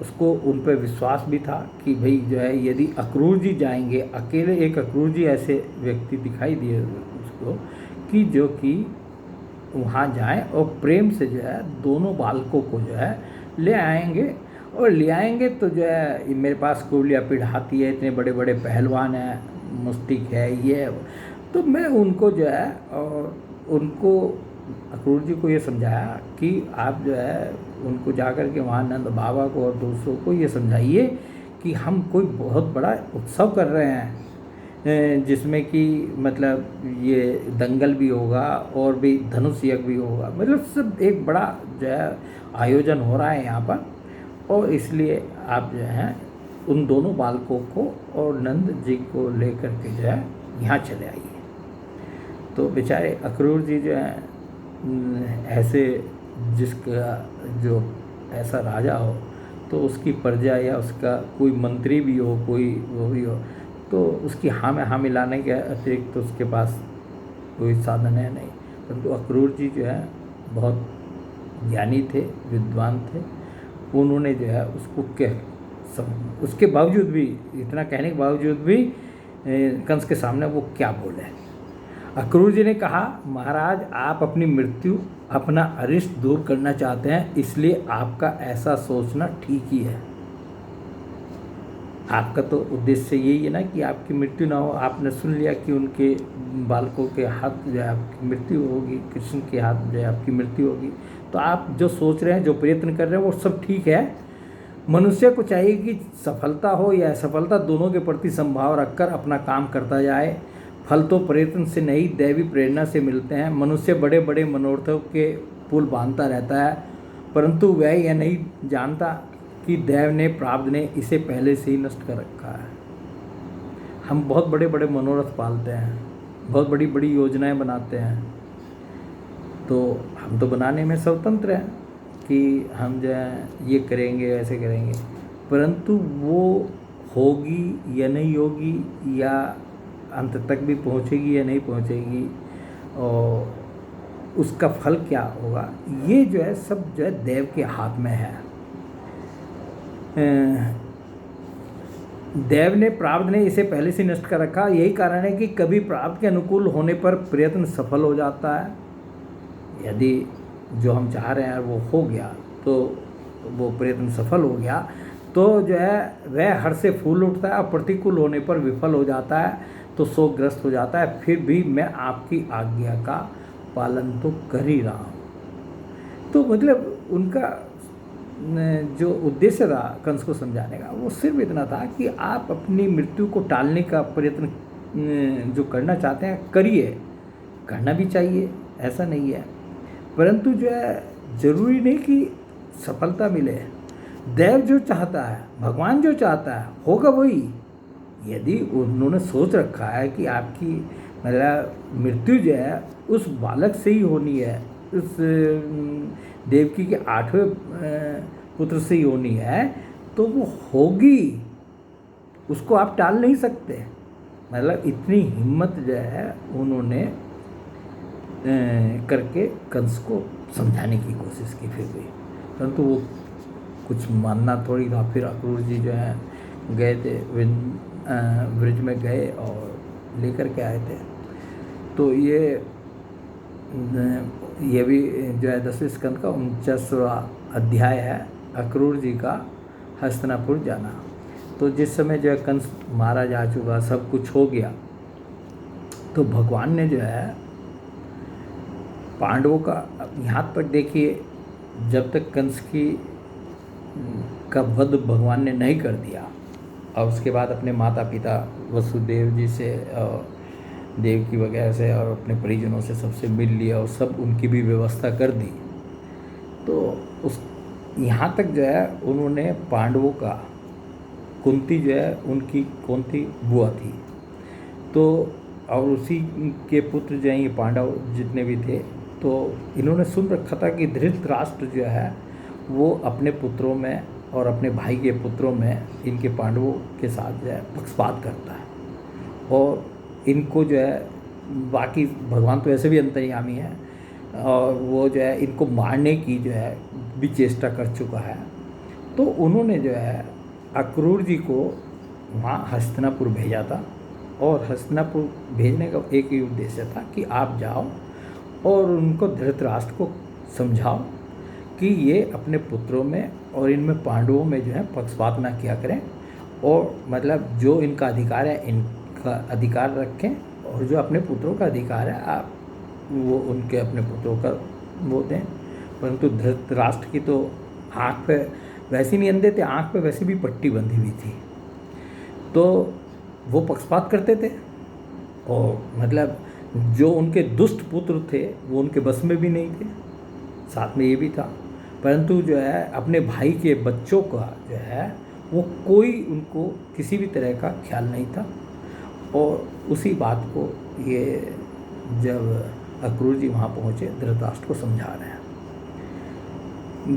उसको उन पर विश्वास भी था कि भाई जो है यदि अक्रूर जी जाएंगे, अकेले एक अक्रूर जी ऐसे व्यक्ति दिखाई दिए उसको कि जो कि वहाँ जाएं और प्रेम से जो है दोनों बालकों को जो है ले आएंगे। और ले आएंगे तो जो है मेरे पास कुबलिया पीढ़ हाथी है, इतने बड़े बड़े पहलवान हैं, मुस्तिक है ये, तो मैं उनको जो है और उनको अक्रूर जी को ये समझाया कि आप जो है उनको जाकर के वहाँ नंद बाबा को और दूसरों को ये समझाइए कि हम कोई बहुत बड़ा उत्सव कर रहे हैं, जिसमें कि मतलब ये दंगल भी होगा और भी धनुष यज्ञ भी होगा, मतलब सब एक बड़ा जो है आयोजन हो रहा है यहाँ पर। और इसलिए आप जो है उन दोनों बालकों को और नंद जी को लेकर के जो है यहाँ चले आइए। तो बेचारे अक्रूर जी जो हैं ऐसे जिसका जो ऐसा राजा हो तो उसकी प्रजा या उसका कोई मंत्री भी हो, कोई वो भी हो, तो उसकी हाँ में हाँ मिलाने के अतिरिक्त तो उसके पास कोई साधन है नहीं। परंतु अक्रूर जी जो है बहुत ज्ञानी थे, विद्वान थे। उन्होंने जो है उसको उसके बावजूद भी, इतना कहने के बावजूद भी कंस के सामने वो क्या बोले। अक्रूर जी ने कहा, महाराज आप अपनी मृत्यु, अपना अरिष्ट दूर करना चाहते हैं, इसलिए आपका ऐसा सोचना ठीक ही है। आपका तो उद्देश्य यही है ना कि आपकी मृत्यु ना हो। आपने सुन लिया कि उनके बालकों के हाथ जो है आपकी मृत्यु होगी, कृष्ण के हाथ जो है आपकी मृत्यु होगी। तो आप जो सोच रहे हैं, जो प्रयत्न कर रहे हैं, वो सब ठीक है। मनुष्य को चाहिए कि सफलता हो या असफलता, दोनों के प्रति संभाव रखकर अपना काम करता जाए। फल तो प्रयत्न से नहीं, दैवी प्रेरणा से मिलते हैं। मनुष्य बड़े बड़े मनोरथों के पुल बांधता रहता है, परंतु वह यह नहीं जानता कि दैव ने, प्रारब्ध ने इसे पहले से ही नष्ट कर रखा है। हम बहुत बड़े बड़े मनोरथ पालते हैं, बहुत बड़ी बड़ी योजनाएं बनाते हैं, तो हम तो बनाने में स्वतंत्र हैं कि हम जो है ये करेंगे, ऐसे करेंगे, परंतु वो होगी या नहीं होगी, या अंत तक भी पहुंचेगी या नहीं पहुंचेगी, और उसका फल क्या होगा, ये जो है सब जो है देव के हाथ में है। देव ने, प्रारब्ध ने इसे पहले से नष्ट कर रखा। यही कारण है कि कभी प्रारब्ध के अनुकूल होने पर प्रयत्न सफल हो जाता है। यदि जो हम चाह रहे हैं वो हो गया, तो वो प्रयत्न सफल हो गया, तो जो है वह हर से फूल उठता है। और प्रतिकूल होने पर विफल हो जाता है तो शोकग्रस्त हो जाता है। फिर भी मैं आपकी आज्ञा का पालन तो कर ही रहा हूँ। तो मतलब उनका जो उद्देश्य था कंस को समझाने का, वो सिर्फ इतना था कि आप अपनी मृत्यु को टालने का प्रयत्न जो करना चाहते हैं करिए, करना भी चाहिए, ऐसा नहीं है, परंतु जो है जरूरी नहीं कि सफलता मिले। देव जो चाहता है, भगवान जो चाहता है, होगा वही। यदि उन्होंने सोच रखा है कि आपकी मतलब मृत्यु जो है उस बालक से ही होनी है, उस देवकी के 8वें पुत्र से ही होनी है, तो वो होगी, उसको आप टाल नहीं सकते। मतलब इतनी हिम्मत जो है उन्होंने करके कंस को समझाने की कोशिश की, फिर भी परंतु वो कुछ मानना थोड़ी था। फिर अक्रूर जी जो है गए थे, ब्रिज में गए और लेकर के आए थे। तो ये भी जो है 10वें स्कंद का 49वां अध्याय है, अक्रूर जी का हस्तिनापुर जाना। तो जिस समय जो है कंस मारा जा चुका, सब कुछ हो गया, तो भगवान ने जो है पांडवों का, यहाँ तक देखिए जब तक कंस का वध भगवान ने नहीं कर दिया और उसके बाद अपने माता पिता वसुदेव जी से और देव की वगैरह से और अपने परिजनों से सबसे मिल लिया और सब उनकी भी व्यवस्था कर दी, तो उस यहाँ तक जो है उन्होंने पांडवों का, कुंती जो है उनकी कौन थी, बुआ थी, तो और उसी के पुत्र जो हैं ये पांडव जितने भी थे, तो इन्होंने सुन रखा था कि धृतराष्ट्र जो है वो अपने पुत्रों में और अपने भाई के पुत्रों में इनके पांडवों के साथ जो है पक्षपात करता है और इनको जो है, बाकी भगवान तो ऐसे भी अंतर्यामी है और वो जो है इनको मारने की जो है भी चेष्टा कर चुका है। तो उन्होंने जो है अक्रूर जी को वहाँ हस्तिनापुर भेजा था और हस्तिनापुर भेजने का एक ही उद्देश्य था कि आप जाओ और उनको धृतराष्ट्र को समझाओ कि ये अपने पुत्रों में और इनमें पांडवों में जो है पक्षपात ना किया करें और मतलब जो इनका अधिकार है इनका अधिकार रखें और जो अपने पुत्रों का अधिकार है आप वो उनके अपने पुत्रों का वो दें। परंतु धृतराष्ट्र की तो आँख पे वैसे नहीं अंधे थे, आँख पे वैसे भी पट्टी बंधी हुई थी, तो वो पक्षपात करते थे और मतलब जो उनके दुष्ट पुत्र थे वो उनके बस में भी नहीं थे। साथ में ये भी था, परंतु जो है अपने भाई के बच्चों का जो है वो कोई उनको किसी भी तरह का ख्याल नहीं था। और उसी बात को ये जब अक्रूर जी वहाँ पहुँचे धृतराष्ट्र को समझा रहे हैं।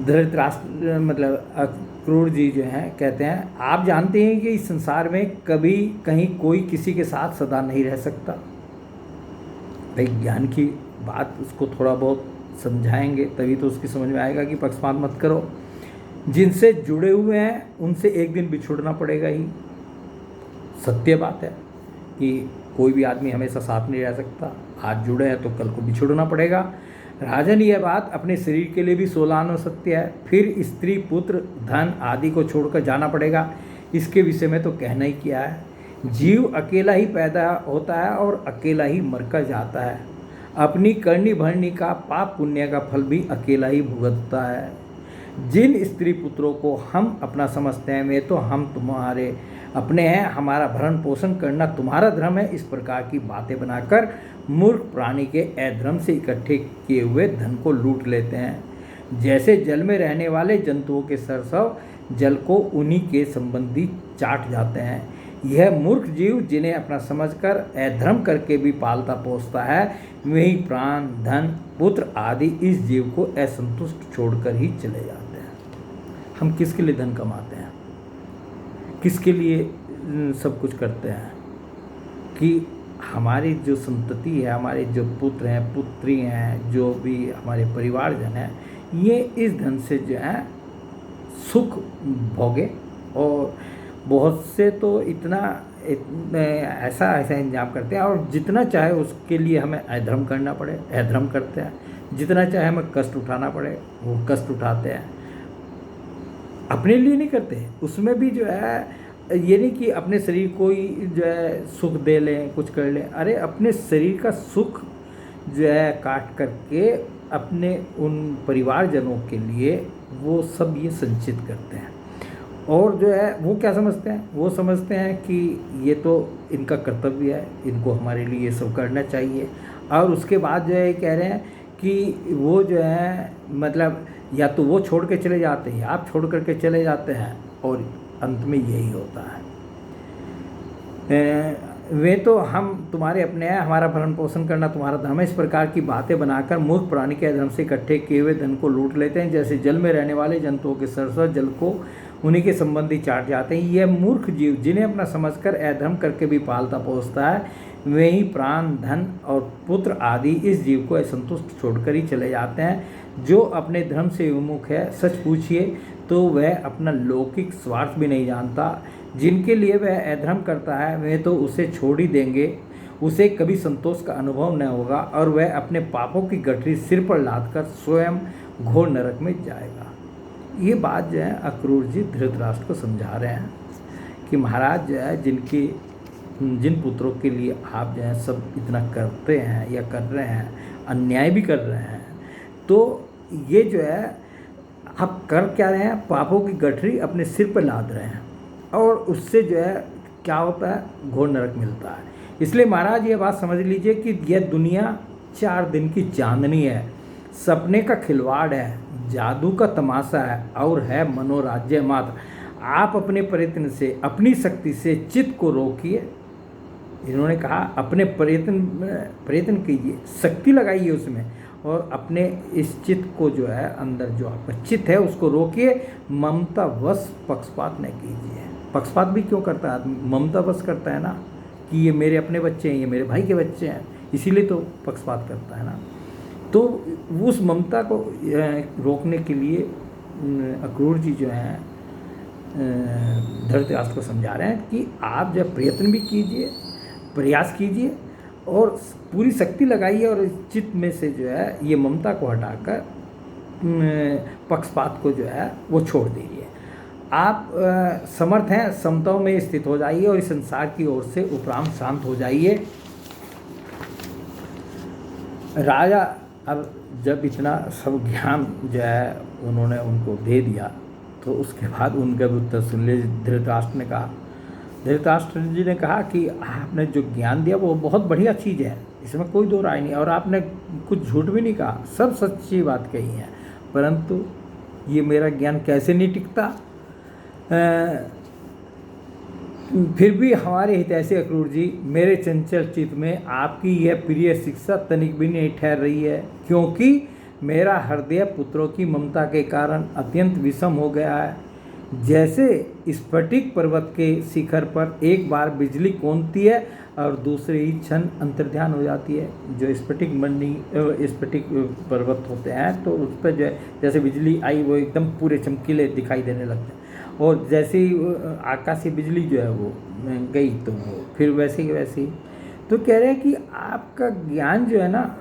धृतराष्ट्र मतलब अक्रूर जी जो हैं कहते हैं आप जानते हैं कि इस संसार में कभी कहीं कोई किसी के साथ सदा नहीं रह सकता। भाई ज्ञान की बात उसको थोड़ा बहुत समझाएंगे तभी तो उसकी समझ में आएगा कि पक्षपात मत करो। जिनसे जुड़े हुए हैं उनसे एक दिन बिछुड़ना पड़ेगा ही। सत्य बात है कि कोई भी आदमी हमेशा साथ नहीं रह सकता। आज जुड़े हैं तो कल को बिछुड़ना पड़ेगा। राजन, यह बात अपने शरीर के लिए भी सोलानो सत्य है। फिर स्त्री पुत्र धन आदि को छोड़कर जाना पड़ेगा। इसके विषय में तो कहना ही क्या है। जीव अकेला ही पैदा होता है और अकेला ही मरकर जाता है। अपनी करनी भरनी का पाप पुण्य का फल भी अकेला ही भुगतता है। जिन स्त्री पुत्रों को हम अपना समझते हैं वे तो हम तुम्हारे अपने हैं, हमारा भरण पोषण करना तुम्हारा धर्म है। इस प्रकार की बातें बनाकर मूर्ख प्राणी के अधर्म से इकट्ठे किए हुए धन को लूट लेते हैं। जैसे जल में रहने वाले जंतुओं के सरसव जल को उन्हीं के संबंधी चाट जाते हैं। यह मूर्ख जीव जिन्हें अपना समझकर अधर्म करके भी पालता पोसता है, वही प्राण धन पुत्र आदि इस जीव को असंतुष्ट छोड़कर ही चले जाते हैं। हम किसके लिए धन कमाते हैं, किसके लिए सब कुछ करते हैं कि हमारी जो संतति है, हमारे जो पुत्र हैं पुत्री हैं, जो भी हमारे परिवारजन हैं, ये इस धन से जो है सुख भोगे। और बहुत से तो इतना ऐसा इंतजाम करते हैं और जितना चाहे उसके लिए हमें अधर्म करना पड़े अधर्म करते हैं, जितना चाहे हमें कष्ट उठाना पड़े वो कष्ट उठाते हैं। अपने लिए नहीं करते, उसमें भी जो है ये नहीं कि अपने शरीर को ही जो है सुख दे लें कुछ कर लें। अरे अपने शरीर का सुख जो है काट करके अपने उन परिवारजनों के लिए वो सब ये संचित करते हैं। और जो है वो क्या समझते हैं, वो समझते हैं कि ये तो इनका कर्तव्य है, इनको हमारे लिए ये सब करना चाहिए। और उसके बाद जो है कह रहे हैं कि वो जो है मतलब या तो वो छोड़ के चले जाते हैं या आप छोड़ करके चले जाते हैं और अंत में यही होता है। वे तो हम तुम्हारे अपने हैं, हमारा भरण पोषण करना तुम्हारा धर्म है। इस प्रकार की बातें बनाकर मूर्ख प्राणी के धर्म से इकट्ठे किए हुए धन को लूट लेते हैं। जैसे जल में रहने वाले जंतुओं के सरसव जल को उन्हीं के संबंधी चाट जाते हैं। यह मूर्ख जीव जिन्हें अपना समझकर अधर्म करके भी पालता पोसता है, वे ही प्राण धन और पुत्र आदि इस जीव को असंतुष्ट छोड़कर ही चले जाते हैं। जो अपने धर्म से विमुख है, सच पूछिए तो वह अपना लौकिक स्वार्थ भी नहीं जानता। जिनके लिए वह अधर्म करता है वे तो उसे छोड़ ही देंगे, उसे कभी संतोष का अनुभव न होगा और वह अपने पापों की गठरी सिर पर लादकर स्वयं घोर नरक में जाएगा। ये बात जो है अक्रूर जी धृतराष्ट्र को समझा रहे हैं कि महाराज जो है जिन पुत्रों के लिए आप जो है सब इतना करते हैं या कर रहे हैं, अन्याय भी कर रहे हैं, तो ये जो है आप कर क्या रहे हैं, पापों की गठरी अपने सिर पर लाद रहे हैं और उससे जो है क्या होता है, घोर नरक मिलता है। इसलिए महाराज ये बात समझ लीजिए कि यह दुनिया 4 दिन की चांदनी है, सपने का खिलवाड़ है, जादू का तमाशा है और है मनोराज्य मात्र। आप अपने प्रयत्न से अपनी शक्ति से चित्त को रोकिए। इन्होंने कहा अपने प्रयत्न कीजिए, शक्ति लगाइए उसमें और अपने इस चित्त को जो है अंदर जो आपका चित्त है उसको रोकिए, ममतावश पक्षपात न कीजिए। पक्षपात भी क्यों करता है आदमी? ममतावश करता है ना, कि ये मेरे अपने बच्चे हैं, ये मेरे भाई के बच्चे हैं, इसीलिए तो पक्षपात करता है ना। तो उस ममता को रोकने के लिए अक्रूर जी जो हैं धृतराष्ट्र को समझा रहे हैं कि आप जब प्रयत्न भी कीजिए, प्रयास कीजिए और पूरी शक्ति लगाइए और इस चित्त में से जो है ये ममता को हटाकर पक्षपात को जो है वो छोड़ दीजिए। आप समर्थ हैं, समताओं में स्थित हो जाइए और इस संसार की ओर से उपराम शांत हो जाइए। राजा अब जब इतना सब ज्ञान जो है उन्होंने उनको दे दिया तो उसके बाद उनका भी उत्तर सुन ले। धृतराष्ट्र ने कहा, धृतराष्ट्र जी ने कहा कि आपने जो ज्ञान दिया वो बहुत बढ़िया चीज़ है, इसमें कोई दो राय नहीं, और आपने कुछ झूठ भी नहीं कहा, सब सच्ची बात कही है, परंतु ये मेरा ज्ञान कैसे नहीं टिकता। फिर भी हमारे हितैषी अक्रूर जी, मेरे चंचल चित्त में आपकी यह प्रिय शिक्षा तनिक भी नहीं ठहर रही है, क्योंकि मेरा हृदय पुत्रों की ममता के कारण अत्यंत विषम हो गया है। जैसे स्फटिक पर्वत के शिखर पर एक बार बिजली कौंधती है और दूसरे ही क्षण अंतर्ध्यान हो जाती है। जो स्फटिक पर्वत होते हैं तो उस पर जो है जैसे बिजली आई वो एकदम पूरे चमकीले दिखाई देने लगते हैं, और जैसे ही आकाशीय बिजली जो है वो गई तो वो फिर वैसे ही वैसे ही। तो कह रहे हैं कि आपका ज्ञान जो है ना,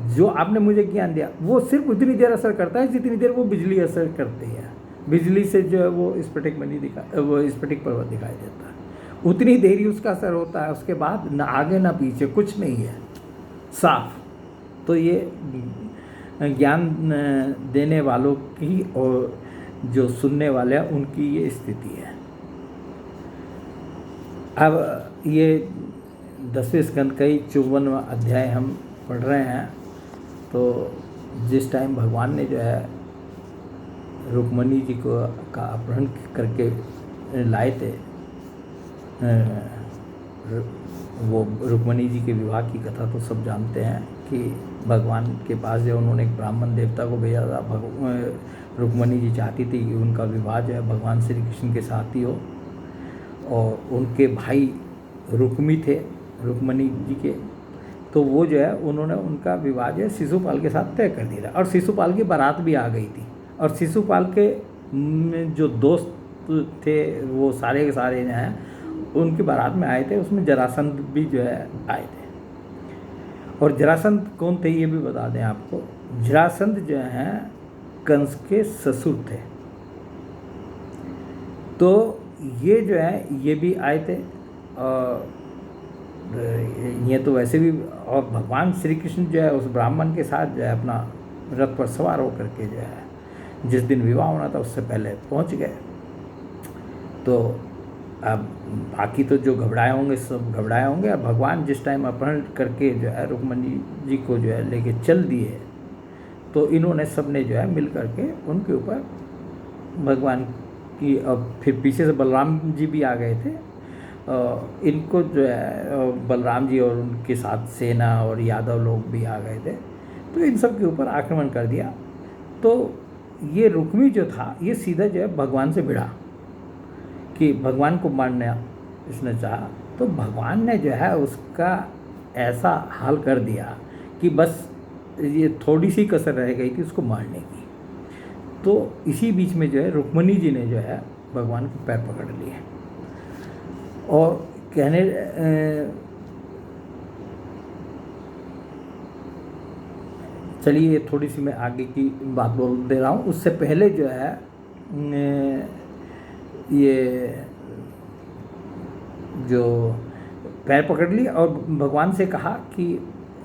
जो आपने मुझे ज्ञान दिया वो सिर्फ उतनी देर असर करता है जितनी देर वो बिजली असर करती है। बिजली से जो है वो स्फटिक पर्वत दिखाई देता है, उतनी देर ही उसका असर होता है, उसके बाद ना आगे ना पीछे कुछ नहीं है, साफ। तो ये ज्ञान देने वालों की और जो सुनने वाले हैं उनकी ये स्थिति है। अब ये 10वें स्कंद का ही 54वां अध्याय हम पढ़ रहे हैं। तो जिस टाइम भगवान ने जो है रुक्मणी जी को का अपहरण करके लाए थे, वो रुक्मणी जी के विवाह की कथा तो सब जानते हैं कि भगवान के पास जो उन्होंने एक ब्राह्मण देवता को भेजा था। रुक्मणी जी चाहती थी कि उनका विवाह जो है भगवान श्री कृष्ण के साथ ही हो, और उनके भाई रुक्मी थे रुक्मणी जी के, तो वो जो है उन्होंने उनका विवाह जो है शिशुपाल के साथ तय कर दिया, और शिशुपाल की बारात भी आ गई थी, और शिशुपाल के जो दोस्त थे वो सारे के सारे जो हैं उनकी बारात में आए थे, उसमें जरासंध भी जो है आए थे। और जरासंध कौन थे ये भी बता दें आपको। जरासंध जो हैं कंस के ससुर थे। तो ये जो है ये भी आए थे, और ये तो वैसे भी, और भगवान श्री कृष्ण जो है उस ब्राह्मण के साथ जो है अपना रथ पर सवार होकर के जो है जिस दिन विवाह होना था उससे पहले पहुंच गए। तो अब बाकी तो जो घबराए होंगे सब घबराए होंगे, और भगवान जिस टाइम अपहरण करके जो है रुक्मणी जी को जो है लेके चल दिए, तो इन्होंने सब ने जो है मिल करके उनके ऊपर भगवान की, अब फिर पीछे से बलराम जी भी आ गए थे, इनको जो है बलराम जी और उनके साथ सेना और यादव लोग भी आ गए थे, तो इन सब के ऊपर आक्रमण कर दिया। तो ये रुक्मी जो था ये सीधा जो है भगवान से भिड़ा कि भगवान को मारना इसने चाहा, तो भगवान ने जो है उसका ऐसा हाल कर दिया कि बस ये थोड़ी सी कसर रह गई थी उसको मारने की। तो इसी बीच में जो है रुक्मणी जी ने जो है भगवान के पैर पकड़ लिए और कहने चलिए थोड़ी सी मैं आगे की बात बोल दे रहा हूँ। उससे पहले जो है ये जो पैर पकड़ लिए और भगवान से कहा कि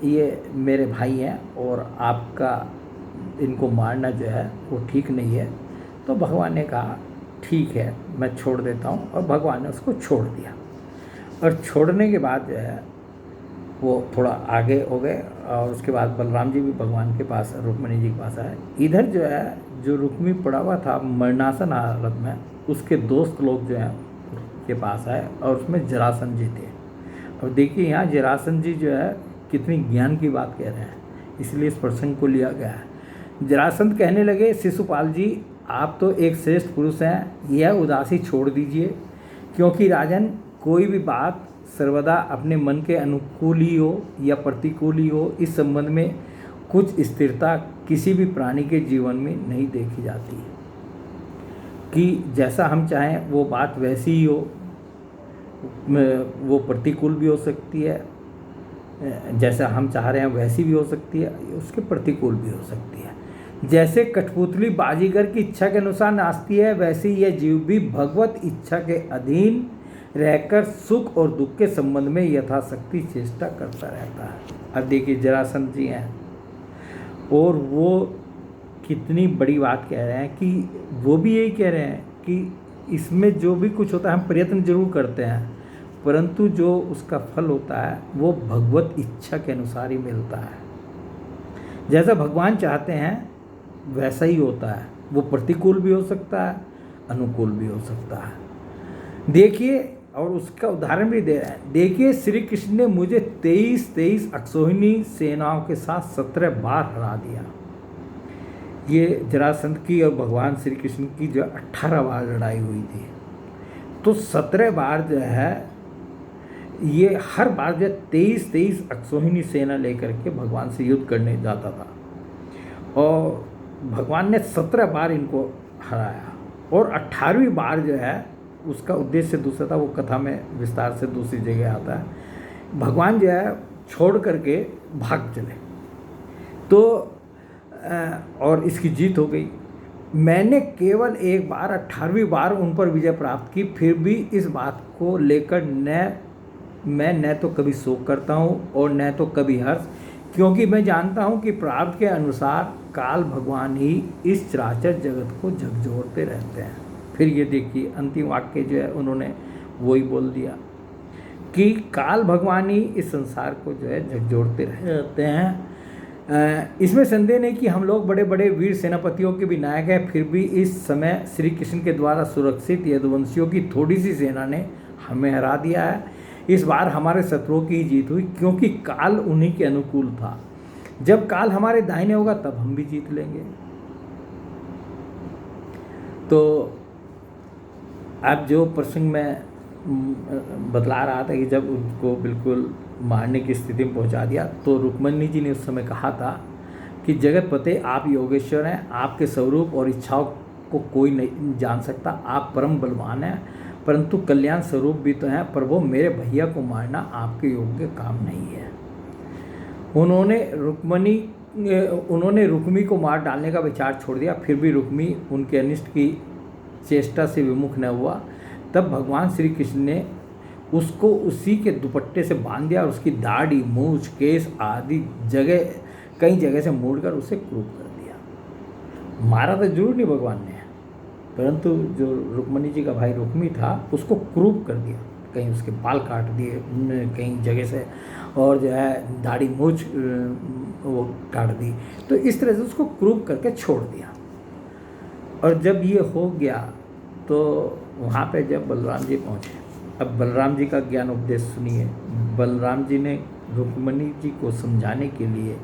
ये मेरे भाई हैं और आपका इनको मारना जो है वो ठीक नहीं है। तो भगवान ने कहा ठीक है मैं छोड़ देता हूँ, और भगवान ने उसको छोड़ दिया। और छोड़ने के बाद जो है वो थोड़ा आगे हो गए, और उसके बाद बलराम जी भी भगवान के पास रुक्मणी जी के पास आए। इधर जो है जो रुक्मी पड़ा हुआ था मरणासन हालत में, उसके दोस्त लोग जो हैं के पास आए, और उसमें जरासंध जी थे। और देखिए यहाँ जरासंध जी जो है कितनी ज्ञान की बात कह रहे हैं। इसलिए इस प्रसंग को लिया गया है। जरासंध कहने लगे, शिशुपाल जी आप तो एक श्रेष्ठ पुरुष हैं, यह उदासी छोड़ दीजिए, क्योंकि राजन कोई भी बात सर्वदा अपने मन के अनुकूल ही हो या प्रतिकूल ही हो, इस संबंध में कुछ स्थिरता किसी भी प्राणी के जीवन में नहीं देखी जाती है कि जैसा हम चाहें वो बात वैसी ही हो, वो प्रतिकूल भी हो सकती है, जैसा हम चाह रहे हैं वैसी भी हो सकती है, उसके प्रतिकूल भी हो सकती है। जैसे कठपुतली बाजीगर की इच्छा के अनुसार नाचती है, वैसे यह जीव भी भगवत इच्छा के अधीन रहकर सुख और दुख के संबंध में यथाशक्ति चेष्टा करता रहता है। अब देखिए जरासंध जी हैं और वो कितनी बड़ी बात कह रहे हैं कि वो भी यही कह रहे हैं कि इसमें जो भी कुछ होता है हम प्रयत्न जरूर करते हैं, परंतु जो उसका फल होता है वो भगवत इच्छा के अनुसार ही मिलता है। जैसा भगवान चाहते हैं वैसा ही होता है, वो प्रतिकूल भी हो सकता है, अनुकूल भी हो सकता है। देखिए, और उसका उदाहरण भी दे रहे हैं। देखिए, श्री कृष्ण ने मुझे 23 अक्षौहिणी सेनाओं के साथ 17 बार हरा दिया। ये जरासंध की और भगवान श्री कृष्ण की जो 18 बार लड़ाई हुई थी, तो 17 बार जो है ये हर बार जो 23 अक्षौहिणी सेना लेकर के भगवान से युद्ध करने जाता था और भगवान ने 17 बार इनको हराया और 18वीं बार जो है उसका उद्देश्य दूसरा था, वो कथा में विस्तार से दूसरी जगह आता है। भगवान जो है छोड़ करके भाग चले तो और इसकी जीत हो गई। मैंने केवल एक बार 18वीं बार उन पर विजय प्राप्त की, फिर भी इस बात को लेकर मैं न तो कभी शोक करता हूँ और न तो कभी हर्ष, क्योंकि मैं जानता हूँ कि प्रारब्ध के अनुसार काल भगवान ही इस चराचर जगत को झकझोरते रहते हैं। फिर ये देखिए अंतिम वाक्य जो है उन्होंने वही बोल दिया कि काल भगवान ही इस संसार को जो है झकझोरते रहते हैं। इसमें संदेह नहीं कि हम लोग बड़े बड़े वीर सेनापतियों के भी नायक हैं, फिर भी इस समय श्री कृष्ण के द्वारा सुरक्षित यदुवंशियों की थोड़ी सी सेना ने हमें हरा दिया है। इस बार हमारे शत्रुओं की जीत हुई, क्योंकि काल उन्हीं के अनुकूल था। जब काल हमारे दाहिने होगा तब हम भी जीत लेंगे। तो अब जो प्रसंग में बतला रहा था कि जब उनको बिल्कुल मारने की स्थिति में पहुंचा दिया, तो रुक्मणी जी ने उस समय कहा था कि जगतपते आप योगेश्वर हैं, आपके स्वरूप और इच्छाओं को कोई नहीं जान सकता, आप परम बलवान हैं, परंतु कल्याण स्वरूप भी तो हैं। प्रभु, मेरे भैया को मारना आपके योग्य काम नहीं है। उन्होंने रुक्मी को मार डालने का विचार छोड़ दिया, फिर भी रुक्मी उनके अनिष्ट की चेष्टा से विमुख न हुआ। तब भगवान श्री कृष्ण ने उसको उसी के दुपट्टे से बांध दिया और उसकी दाढ़ी, मूछ, केस आदि कई जगह से मोड़कर उसे क्रूप कर दिया। मारा तो जरूर नहीं भगवान ने, परंतु जो रुक्मणी जी का भाई रुक्मी था उसको क्रूप कर दिया, कहीं उसके बाल काट दिए कहीं जगह से, और जो है दाढ़ी मूछ वो काट दी। तो इस तरह से उसको क्रूप करके छोड़ दिया। और जब ये हो गया तो वहाँ पे जब बलराम जी पहुँचे, अब बलराम जी का ज्ञान उपदेश सुनिए। बलराम जी ने रुक्मणी जी को समझाने के लिए,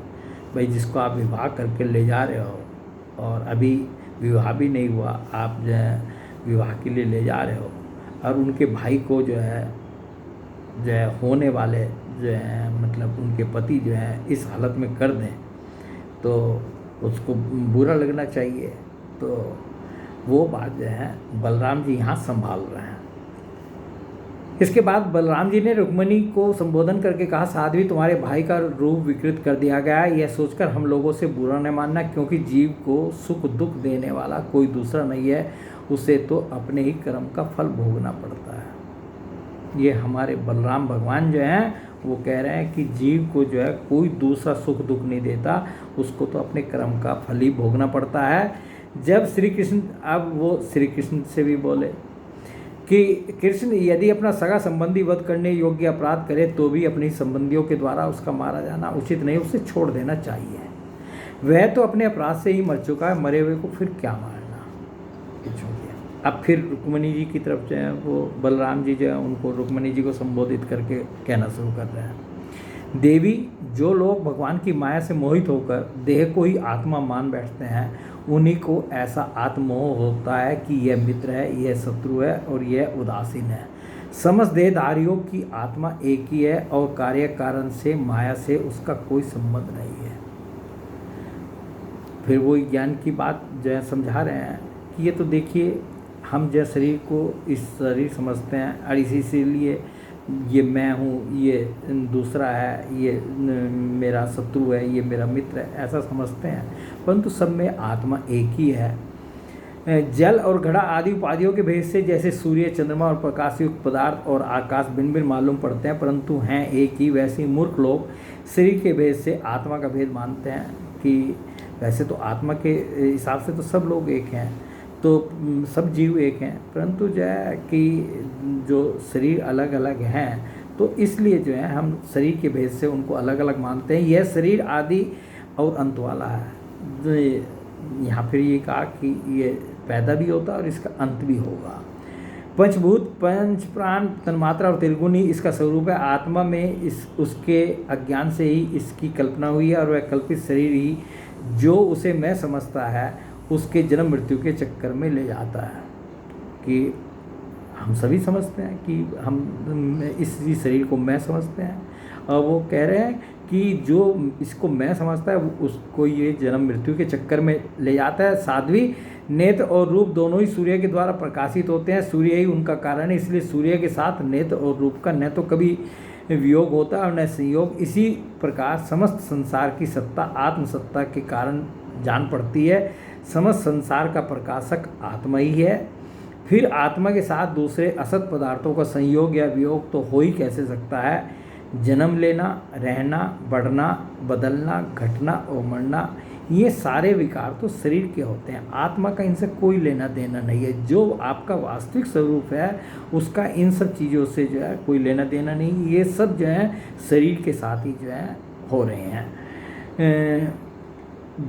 भाई जिसको आप विवाह करके ले जा रहे हो और अभी विवाह भी नहीं हुआ, आप जो है विवाह के लिए ले जा रहे हो, और उनके भाई को जो है होने वाले जो है मतलब उनके पति जो है इस हालत में कर दें तो उसको बुरा लगना चाहिए। तो वो बात जो है बलराम जी यहाँ संभाल रहे हैं। इसके बाद बलराम जी ने रुक्मणी को संबोधन करके कहा, साध्वी तुम्हारे भाई का रूप विकृत कर दिया गया है, यह सोचकर हम लोगों से बुरा न मानना, क्योंकि जीव को सुख दुख देने वाला कोई दूसरा नहीं है, उसे तो अपने ही कर्म का फल भोगना पड़ता है। ये हमारे बलराम भगवान जो हैं वो कह रहे हैं कि जीव को जो है कोई दूसरा सुख दुख नहीं देता, उसको तो अपने कर्म का फल ही भोगना पड़ता है। जब श्री कृष्ण, अब वो श्री कृष्ण से भी बोले कि कृष्ण यदि अपना सगा संबंधी वध करने योग्य अपराध करे तो भी अपने संबंधियों के द्वारा उसका मारा जाना उचित नहीं, उसे छोड़ देना चाहिए। वह तो अपने अपराध से ही मर चुका है, मरे हुए को फिर क्या मारना, कुछ हो गया। अब फिर रुक्मणी जी की तरफ जो है वो बलराम जी जो है उनको रुक्मणी जी को संबोधित करके कहना शुरू कर रहे हैं। देवी, जो लोग भगवान की माया से मोहित होकर देह को ही आत्मा मान बैठते हैं, उन्हीं को ऐसा आत्ममोह होता है कि यह मित्र है, यह शत्रु है और यह उदासीन है। समस्त देहधारियों की आत्मा एक ही है और कार्य कारण से, माया से उसका कोई संबंध नहीं है। फिर वो ज्ञान की बात जो है समझा रहे हैं कि ये तो देखिए, हम जो शरीर को इस शरीर समझते हैं और इसीलिए ये मैं हूँ, ये दूसरा है, ये मेरा शत्रु है, ये मेरा मित्र है, ऐसा समझते हैं, परंतु सब में आत्मा एक ही है। जल और घड़ा आदि उपाधियों के भेद से जैसे सूर्य, चंद्रमा और प्रकाश युक्त पदार्थ और आकाश भिन्न भिन्न मालूम पड़ते हैं, परंतु हैं एक ही, वैसे ही मूर्ख लोग शरीर के भेद से आत्मा का भेद मानते हैं कि वैसे तो आत्मा के हिसाब से तो सब लोग एक हैं, तो सब जीव एक हैं, परंतु जो है कि जो शरीर अलग अलग हैं, तो इसलिए जो है हम शरीर के भेद से उनको अलग अलग मानते हैं। यह शरीर आदि और अंत वाला है। यहाँ फिर ये कहा कि ये पैदा भी होता है और इसका अंत भी होगा। पंचभूत, पंच प्राण, तन्मात्रा और त्रिगुणी इसका स्वरूप है। आत्मा में उसके अज्ञान से ही इसकी कल्पना हुई है और वह कल्पित शरीर ही जो उसे मैं समझता है उसके जन्म मृत्यु के चक्कर में ले जाता है। कि हम सभी समझते हैं कि हम इसी शरीर को मैं समझते हैं, और वो कह रहे हैं कि जो इसको मैं समझता है उसको ये जन्म मृत्यु के चक्कर में ले जाता है। साध्वी, नेत्र और रूप दोनों ही सूर्य के द्वारा प्रकाशित होते हैं, सूर्य ही उनका कारण है, इसलिए सूर्य के साथ नेत्र और रूप का न तो कभी वियोग होता है और न संयोग। इसी प्रकार समस्त संसार की सत्ता आत्मसत्ता के कारण जान पड़ती है। समस्त संसार का प्रकाशक आत्मा ही है। फिर आत्मा के साथ दूसरे असत पदार्थों का संयोग या वियोग तो हो ही कैसे सकता है। जन्म लेना, रहना, बढ़ना, बदलना, घटना और मरना, ये सारे विकार तो शरीर के होते हैं, आत्मा का इनसे कोई लेना देना नहीं है। जो आपका वास्तविक स्वरूप है उसका इन सब चीज़ों से जो है कोई लेना देना नहीं। ये सब जो है शरीर के साथ ही जो है हो रहे हैं।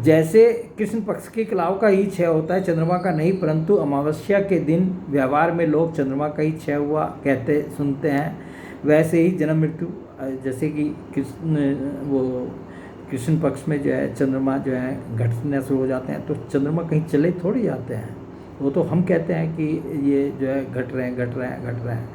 जैसे कृष्ण पक्ष के कलाव का ही क्षय होता है, चंद्रमा का नहीं, परंतु अमावस्या के दिन व्यवहार में लोग चंद्रमा का ही क्षय हुआ कहते सुनते हैं, वैसे ही जन्म मृत्यु, जैसे कि कृष्ण पक्ष में जो है चंद्रमा जो है घटने शुरू हो जाते हैं, तो चंद्रमा कहीं चले थोड़ी जाते हैं, वो तो हम कहते हैं कि ये जो है घट रहे हैं।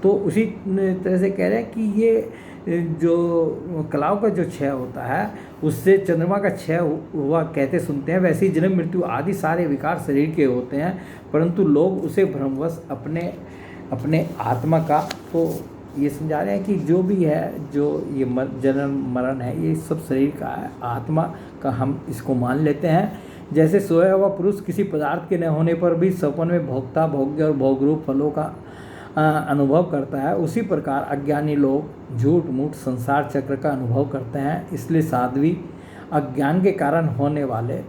तो उसी तरह से कह रहे हैं कि ये जो कलाओं का जो क्षय होता है उससे चंद्रमा का क्षय हुआ कहते सुनते हैं। वैसे ही जन्म मृत्यु आदि सारे विकार शरीर के होते हैं, परंतु लोग उसे भ्रमवश अपने आत्मा का, तो ये समझा रहे हैं कि जो भी है, जो ये जन्म मरण है, ये सब शरीर का है, आत्मा का हम इसको मान लेते हैं। जैसे सोया हुआ पुरुष किसी पदार्थ के न होने पर भी सपन में भोक्ता, भोग्य और भोगरूप फलों का अनुभव करता है, उसी प्रकार अज्ञानी लोग झूठ मूठ संसार चक्र का अनुभव करते हैं। इसलिए साध्वी, अज्ञान के कारण होने वाले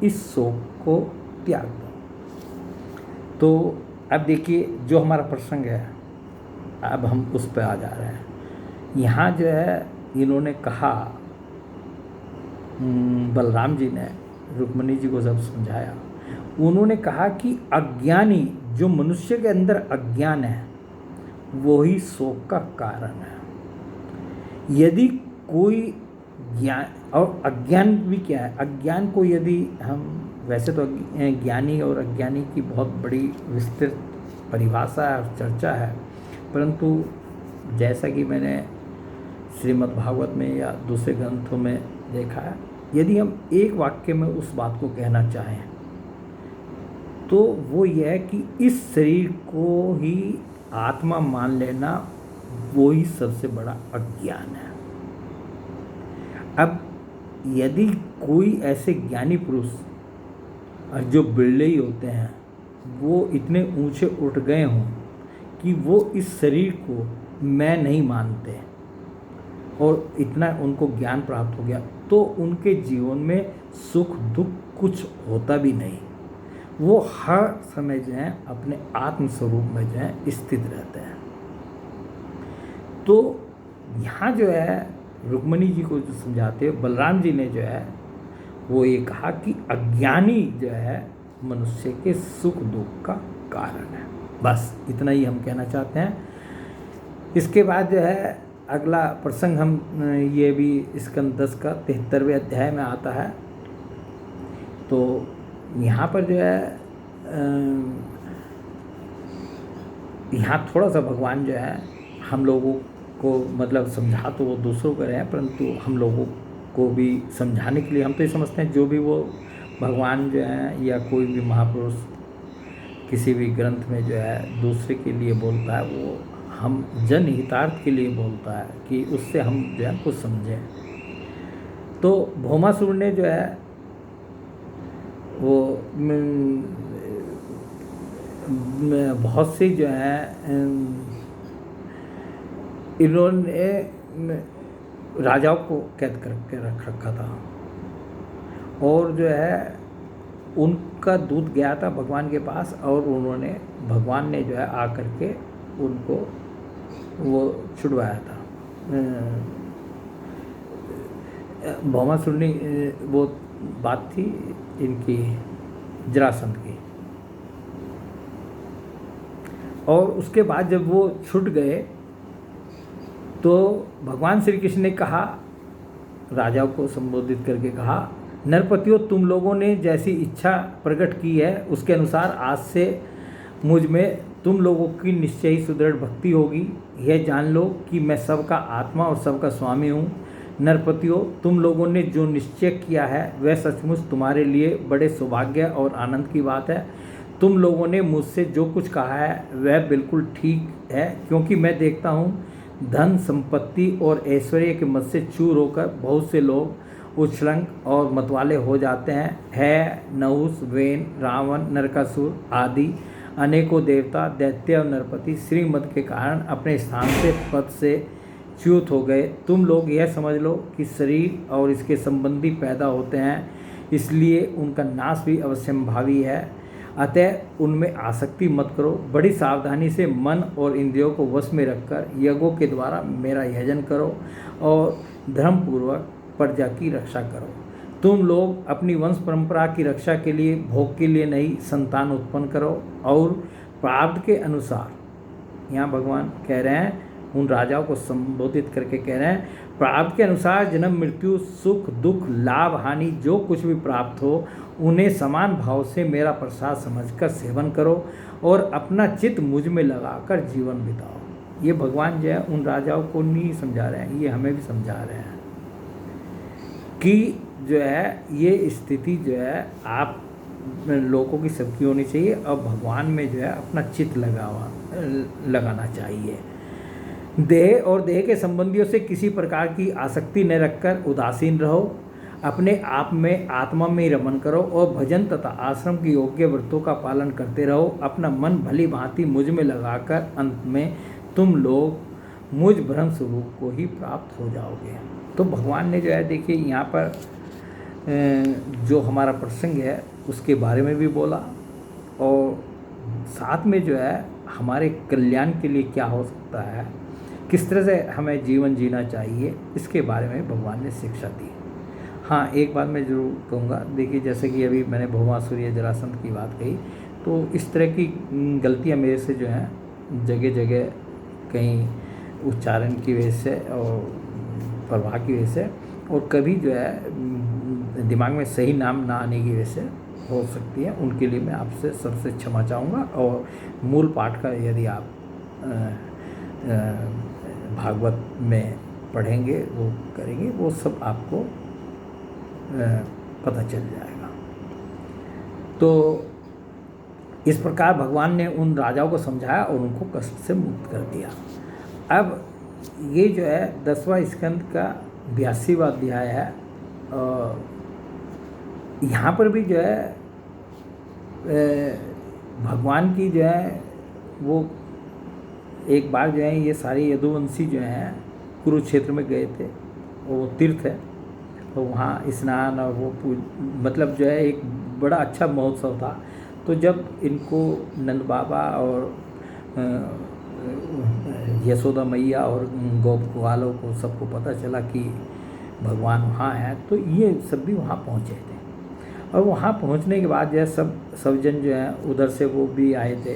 इस शोक को त्याग दो। तो अब देखिए जो हमारा प्रसंग है, अब हम उस पर आ जा रहे हैं। यहाँ जो है इन्होंने कहा, बलराम जी ने रुक्मिणी जी को जब समझाया, उन्होंने कहा कि अज्ञानी, जो मनुष्य के अंदर अज्ञान है वो ही शोक का कारण है। यदि कोई ज्ञान, और अज्ञान भी क्या है, अज्ञान को यदि हम, वैसे तो ज्ञानी और अज्ञानी की बहुत बड़ी विस्तृत परिभाषा और चर्चा है, परंतु जैसा कि मैंने श्रीमद् भागवत में या दूसरे ग्रंथों में देखा है, यदि हम एक वाक्य में उस बात को कहना चाहें तो वो ये है कि इस शरीर को ही आत्मा मान लेना वो ही सबसे बड़ा अज्ञान है। अब यदि कोई ऐसे ज्ञानी पुरुष जो बिरले ही होते हैं, वो इतने ऊंचे उठ गए हों कि वो इस शरीर को मैं नहीं मानते और इतना उनको ज्ञान प्राप्त हो गया, तो उनके जीवन में सुख दुख कुछ होता भी नहीं। वो हर समय जो है अपने आत्म स्वरूप में जो है स्थित रहते हैं। तो यहाँ जो है रुक्मिणी जी को जो समझाते हैं, बलराम जी ने जो है वो ये कहा कि अज्ञानी जो है मनुष्य के सुख दुख का कारण है। बस इतना ही हम कहना चाहते हैं। इसके बाद जो है अगला प्रसंग हम ये भी स्कंद 10 का 73वें अध्याय में आता है। तो यहाँ पर जो है यहाँ थोड़ा सा भगवान जो है हम लोगों को मतलब समझा तो वो दूसरों को रहे हैं, परंतु हम लोगों को भी समझाने के लिए हम तो ये समझते हैं जो भी वो भगवान जो है या कोई भी महापुरुष किसी भी ग्रंथ में जो है दूसरे के लिए बोलता है वो हम जनहितार्थ के लिए बोलता है कि उससे हम जो है कुछ समझें। तो भौमासुर ने जो है वो बहुत सी जो है इन्होंने राजाओं को कैद करके रख रखा था और जो है उनका दूत गया था भगवान के पास और उन्होंने भगवान ने जो है आकर के उनको वो छुड़वाया था। भौमासुर ने वो बात थी इनकी जरासंध की। और उसके बाद जब वो छूट गए तो भगवान श्री कृष्ण ने कहा, राजाओं को संबोधित करके कहा, नरपतियों तुम लोगों ने जैसी इच्छा प्रकट की है उसके अनुसार आज से मुझ में तुम लोगों की निश्चय ही सुदृढ़ भक्ति होगी। यह जान लो कि मैं सबका आत्मा और सबका स्वामी हूँ। नरपतियों तुम लोगों ने जो निश्चय किया है वह सचमुच तुम्हारे लिए बड़े सौभाग्य और आनंद की बात है। तुम लोगों ने मुझसे जो कुछ कहा है वह बिल्कुल ठीक है, क्योंकि मैं देखता हूँ धन संपत्ति और ऐश्वर्य के मद से चूर होकर बहुत से लोग उच्छृंख और मतवाले हो जाते हैं। है नहुस, वेन, रावण, नरकासुर आदि अनेकों देवता, दैत्य और नरपति श्रीमद के कारण अपने स्थान से पद से च्युत हो गए। तुम लोग यह समझ लो कि शरीर और इसके संबंधी पैदा होते हैं, इसलिए उनका नाश भी अवश्यंभावी है। अतः उनमें आसक्ति मत करो। बड़ी सावधानी से मन और इंद्रियों को वश में रखकर यज्ञों के द्वारा मेरा यजन करो और धर्मपूर्वक प्रजा की रक्षा करो। तुम लोग अपनी वंश परंपरा की रक्षा के लिए भोग के लिए नहीं संतान उत्पन्न करो और प्रारब्ध के अनुसार, यहाँ भगवान कह रहे हैं उन राजाओं को संबोधित करके कह रहे हैं, प्रारब्ध के अनुसार जन्म मृत्यु सुख दुख लाभ हानि जो कुछ भी प्राप्त हो उन्हें समान भाव से मेरा प्रसाद समझकर सेवन करो और अपना चित्त मुझ में लगाकर जीवन बिताओ। ये भगवान जो है उन राजाओं को नहीं समझा रहे हैं, ये हमें भी समझा रहे हैं कि जो है ये स्थिति जो है आप लोगों की सबकी होनी चाहिए और भगवान में जो है अपना चित्त लगाना चाहिए। देह और देह के संबंधियों से किसी प्रकार की आसक्ति न रखकर उदासीन रहो। अपने आप में आत्मा में रमन करो और भजन तथा आश्रम की योग्य व्रतों का पालन करते रहो। अपना मन भली भांति मुझ में लगाकर अंत में तुम लोग मुझ ब्रह्म स्वरूप को ही प्राप्त हो जाओगे। तो भगवान ने जो है देखिए यहाँ पर जो हमारा प्रसंग है उसके बारे में भी बोला और साथ में जो है हमारे कल्याण के लिए क्या हो सकता है, किस तरह से हमें जीवन जीना चाहिए, इसके बारे में भगवान ने शिक्षा दी। हाँ, एक बात मैं ज़रूर कहूँगा, देखिए जैसे कि अभी मैंने भौमासुर या जरासंध की बात कही, तो इस तरह की गलतियाँ मेरे से जो हैं जगह जगह कहीं उच्चारण की वजह से और प्रवाह की वजह से और कभी जो है दिमाग में सही नाम ना आने की वजह से हो सकती है। उनके लिए मैं आपसे सबसे क्षमा चाहूँगा और मूल पाठ का यदि आप भागवत में पढ़ेंगे वो करेंगे वो सब आपको पता चल जाएगा। तो इस प्रकार भगवान ने उन राजाओं को समझाया और उनको कष्ट से मुक्त कर दिया। अब ये जो है 10वां स्कंद का 82वां अध्याय है। यहाँ पर भी जो है भगवान की जो है वो एक बार जो है ये सारे यदुवंशी जो हैं कुरुक्षेत्र में गए थे, वो तीर्थ है, तो वहाँ स्नान और वो मतलब जो है एक बड़ा अच्छा महोत्सव था। तो जब इनको नंद बाबा और यशोदा मैया और गोप वालों को सबको पता चला कि भगवान वहाँ हैं, तो ये सब भी वहाँ पहुँचे थे। और वहाँ पहुँचने के बाद जो है सब जन जो है उधर से वो भी आए थे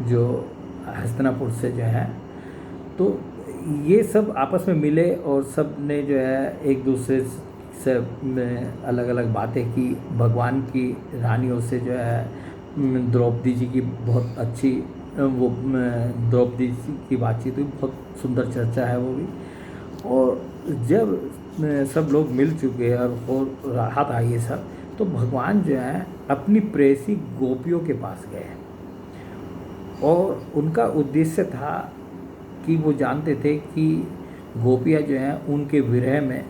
जो हस्तिनापुर से जो है। तो ये सब आपस में मिले और सब ने जो है एक दूसरे से अलग अलग बातें की। भगवान की रानियों से जो है द्रौपदी जी की बहुत अच्छी वो द्रौपदी जी की बातचीत हुई, बहुत सुंदर चर्चा है वो भी। और जब सब लोग मिल चुके और हो रहा था ये सब, तो भगवान जो है अपनी प्रेयसी गोपियों के पास गए और उनका उद्देश्य था कि वो जानते थे कि गोपियाँ जो हैं उनके विरह में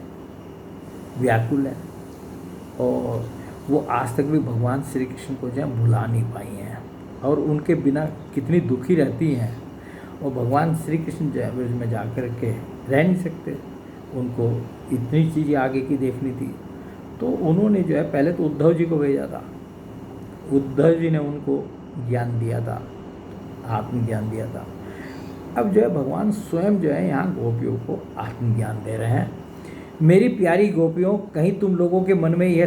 व्याकुल हैं और वो आज तक भी भगवान श्री कृष्ण को जो है भुला नहीं पाई हैं और उनके बिना कितनी दुखी रहती हैं। और भगवान श्री कृष्ण जो है ब्रज में जा कर के रह नहीं सकते, उनको इतनी चीज़ें आगे की देखनी थी। तो उन्होंने जो है पहले तो उद्धव जी को भेजा था, उद्धव जी ने उनको ज्ञान दिया था, आत्मज्ञान दिया था। अब जो है भगवान स्वयं जो है यहाँ गोपियों को आत्मज्ञान दे रहे हैं। मेरी प्यारी गोपियों, कहीं तुम लोगों के मन में यह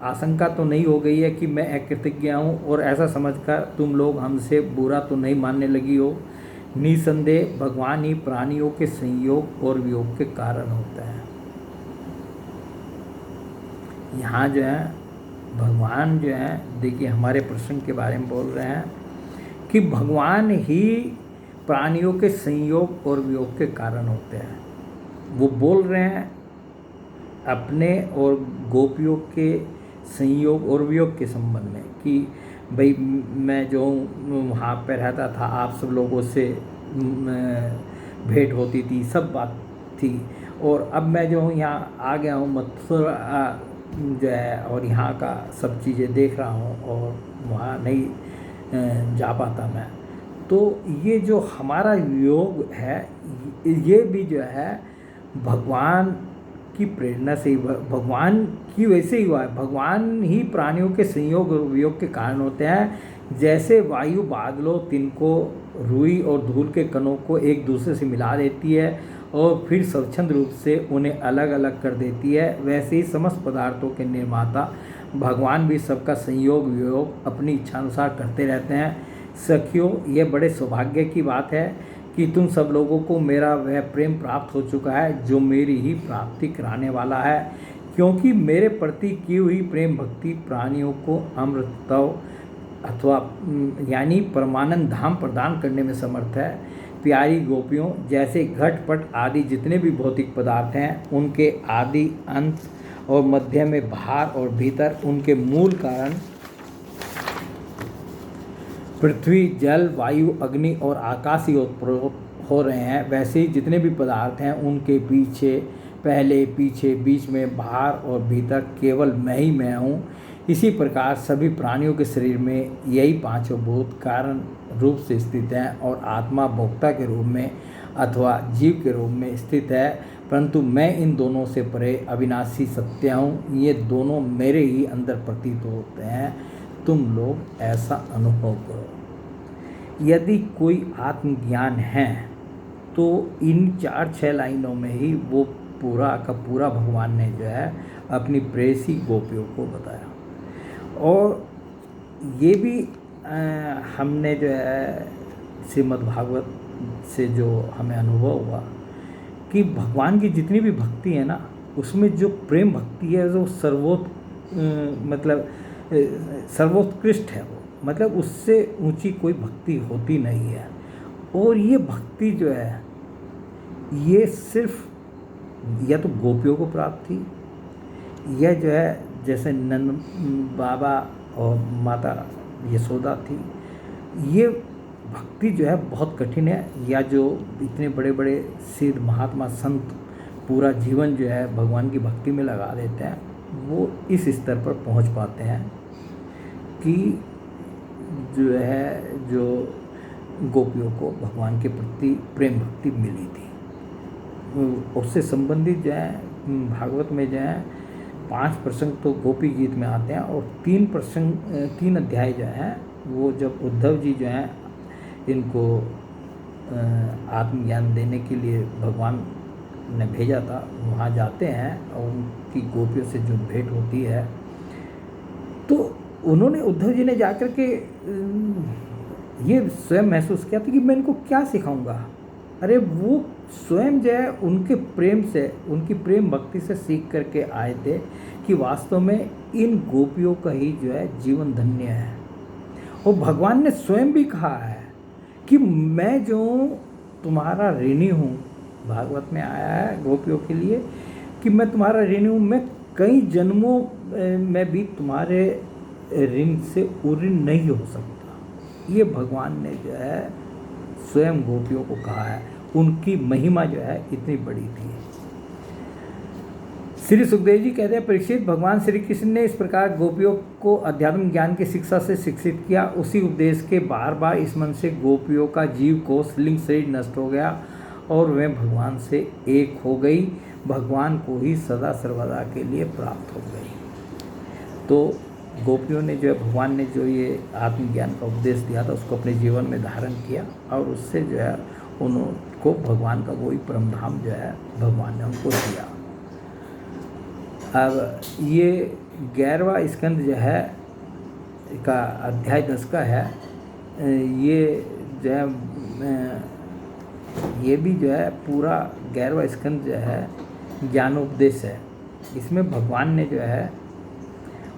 आशंका तो नहीं हो गई है कि मैं अकृतज्ञ हूँ और ऐसा समझकर तुम लोग हमसे बुरा तो नहीं मानने लगी हो। निसंदेह भगवान ही प्राणियों के संयोग और वियोग के कारण होता है। यहाँ जो है भगवान जो है देखिए हमारे प्रसंग के बारे में बोल रहे हैं कि भगवान ही प्राणियों के संयोग और वियोग के कारण होते हैं। वो बोल रहे हैं अपने और गोपियों के संयोग और वियोग के संबंध में कि भाई मैं जो वहाँ पे रहता था, आप सब लोगों से भेंट होती थी, सब बात थी, और अब मैं जो हूँ यहाँ आ गया हूँ मथुरा जो है और यहाँ का सब चीज़ें देख रहा हूँ और वहाँ नहीं जा पाता मैं। तो ये जो हमारा योग है ये भी जो है भगवान की प्रेरणा से ही, भगवान की वैसे ही हुआ है। भगवान ही प्राणियों के संयोग और वियोग के कारण होते हैं। जैसे वायु बादलों, तिनकों, रुई और धूल के कणों को एक दूसरे से मिला देती है और फिर स्वच्छंद रूप से उन्हें अलग अलग कर देती है, वैसे ही समस्त पदार्थों के निर्माता भगवान भी सबका संयोग वियोग अपनी इच्छानुसार करते रहते हैं। सखियों, यह बड़े सौभाग्य की बात है कि तुम सब लोगों को मेरा वह प्रेम प्राप्त हो चुका है जो मेरी ही प्राप्ति कराने वाला है, क्योंकि मेरे प्रति की हुई प्रेम भक्ति प्राणियों को अमृतत्व अथवा यानी परमानंद धाम प्रदान करने में समर्थ है। प्यारी गोपियों, जैसे घटपट आदि जितने भी भौतिक पदार्थ हैं उनके आदि अंत और मध्य में बाहर और भीतर उनके मूल कारण पृथ्वी, जल, वायु, अग्नि और आकाश ही हो रहे हैं, वैसे ही जितने भी पदार्थ हैं उनके पीछे, पहले, पीछे, बीच में, बाहर और भीतर केवल मैं ही मैं हूँ। इसी प्रकार सभी प्राणियों के शरीर में यही पांचों भूत कारण रूप से स्थित हैं और आत्मा भोक्ता के रूप में अथवा जीव के रूप में स्थित है, परंतु मैं इन दोनों से परे अविनाशी सत्य हूँ। ये दोनों मेरे ही अंदर प्रतीत होते हैं, तुम लोग ऐसा अनुभव करो। यदि कोई आत्मज्ञान है तो इन 4-6 लाइनों में ही वो पूरा का पूरा भगवान ने जो है अपनी प्रेयसी गोपियों को बताया। और ये भी हमने जो है श्रीमद् भागवत से जो हमें अनुभव हुआ कि भगवान की जितनी भी भक्ति है ना, उसमें जो प्रेम भक्ति है जो सर्वोत्कृष्ट है, वो मतलब उससे ऊंची कोई भक्ति होती नहीं है। और ये भक्ति जो है ये सिर्फ या तो गोपियों को प्राप्त थी, यह जो है जैसे नंद बाबा और माता यशोदा थी, ये भक्ति जो है बहुत कठिन है। या जो इतने बड़े बड़े सिद्ध महात्मा संत पूरा जीवन जो है भगवान की भक्ति में लगा देते हैं, वो इस स्तर पर पहुंच पाते हैं कि जो है जो गोपियों को भगवान के प्रति प्रेम भक्ति मिली थी। उससे संबंधित जो है भागवत में जो है 5 प्रसंग तो गोपी गीत में आते हैं और 3 अध्याय जो हैं वो जब उद्धव जी जो हैं इनको आत्मज्ञान देने के लिए भगवान ने भेजा था, वहाँ जाते हैं और उनकी गोपियों से जो भेंट होती है, तो उन्होंने उद्धव जी ने जाकर के ये स्वयं महसूस किया था कि मैं इनको क्या सिखाऊंगा, अरे वो स्वयं जो है उनके प्रेम से, उनकी प्रेम भक्ति से सीख करके आए थे कि वास्तव में इन गोपियों का ही जो है जीवन धन्य है। और भगवान ने स्वयं भी कहा है कि मैं जो तुम्हारा ऋणी हूँ, भागवत में आया है गोपियों के लिए कि मैं तुम्हारा ऋणी हूँ, मैं कई जन्मों में भी तुम्हारे ऋण से उऋण नहीं हो सकता। ये भगवान ने जो है स्वयं गोपियों को कहा है। उनकी महिमा जो है इतनी बड़ी थी। श्री सुखदेव जी कहते हैं, परीक्षित, भगवान श्री कृष्ण ने इस प्रकार गोपियों को अध्यात्म ज्ञान की शिक्षा से शिक्षित किया। उसी उपदेश के बार बार स्मरण से गोपियों का जीव कोश लिंग शरीर नष्ट हो गया और वे भगवान से एक हो गई, भगवान को ही सदा सर्वदा के लिए प्राप्त हो गई। तो गोपियों ने जो है, भगवान ने जो ये आत्मज्ञान का उपदेश दिया था उसको अपने जीवन में धारण किया और उससे जो है उनको भगवान का वही परम धाम जो है भगवान ने उनको दिया। अब ये 11वां स्कंद जो है का अध्याय 10 का है, ये जो है ये भी जो है पूरा 11वां स्कंद जो है ज्ञानोपदेश है। इसमें भगवान ने जो है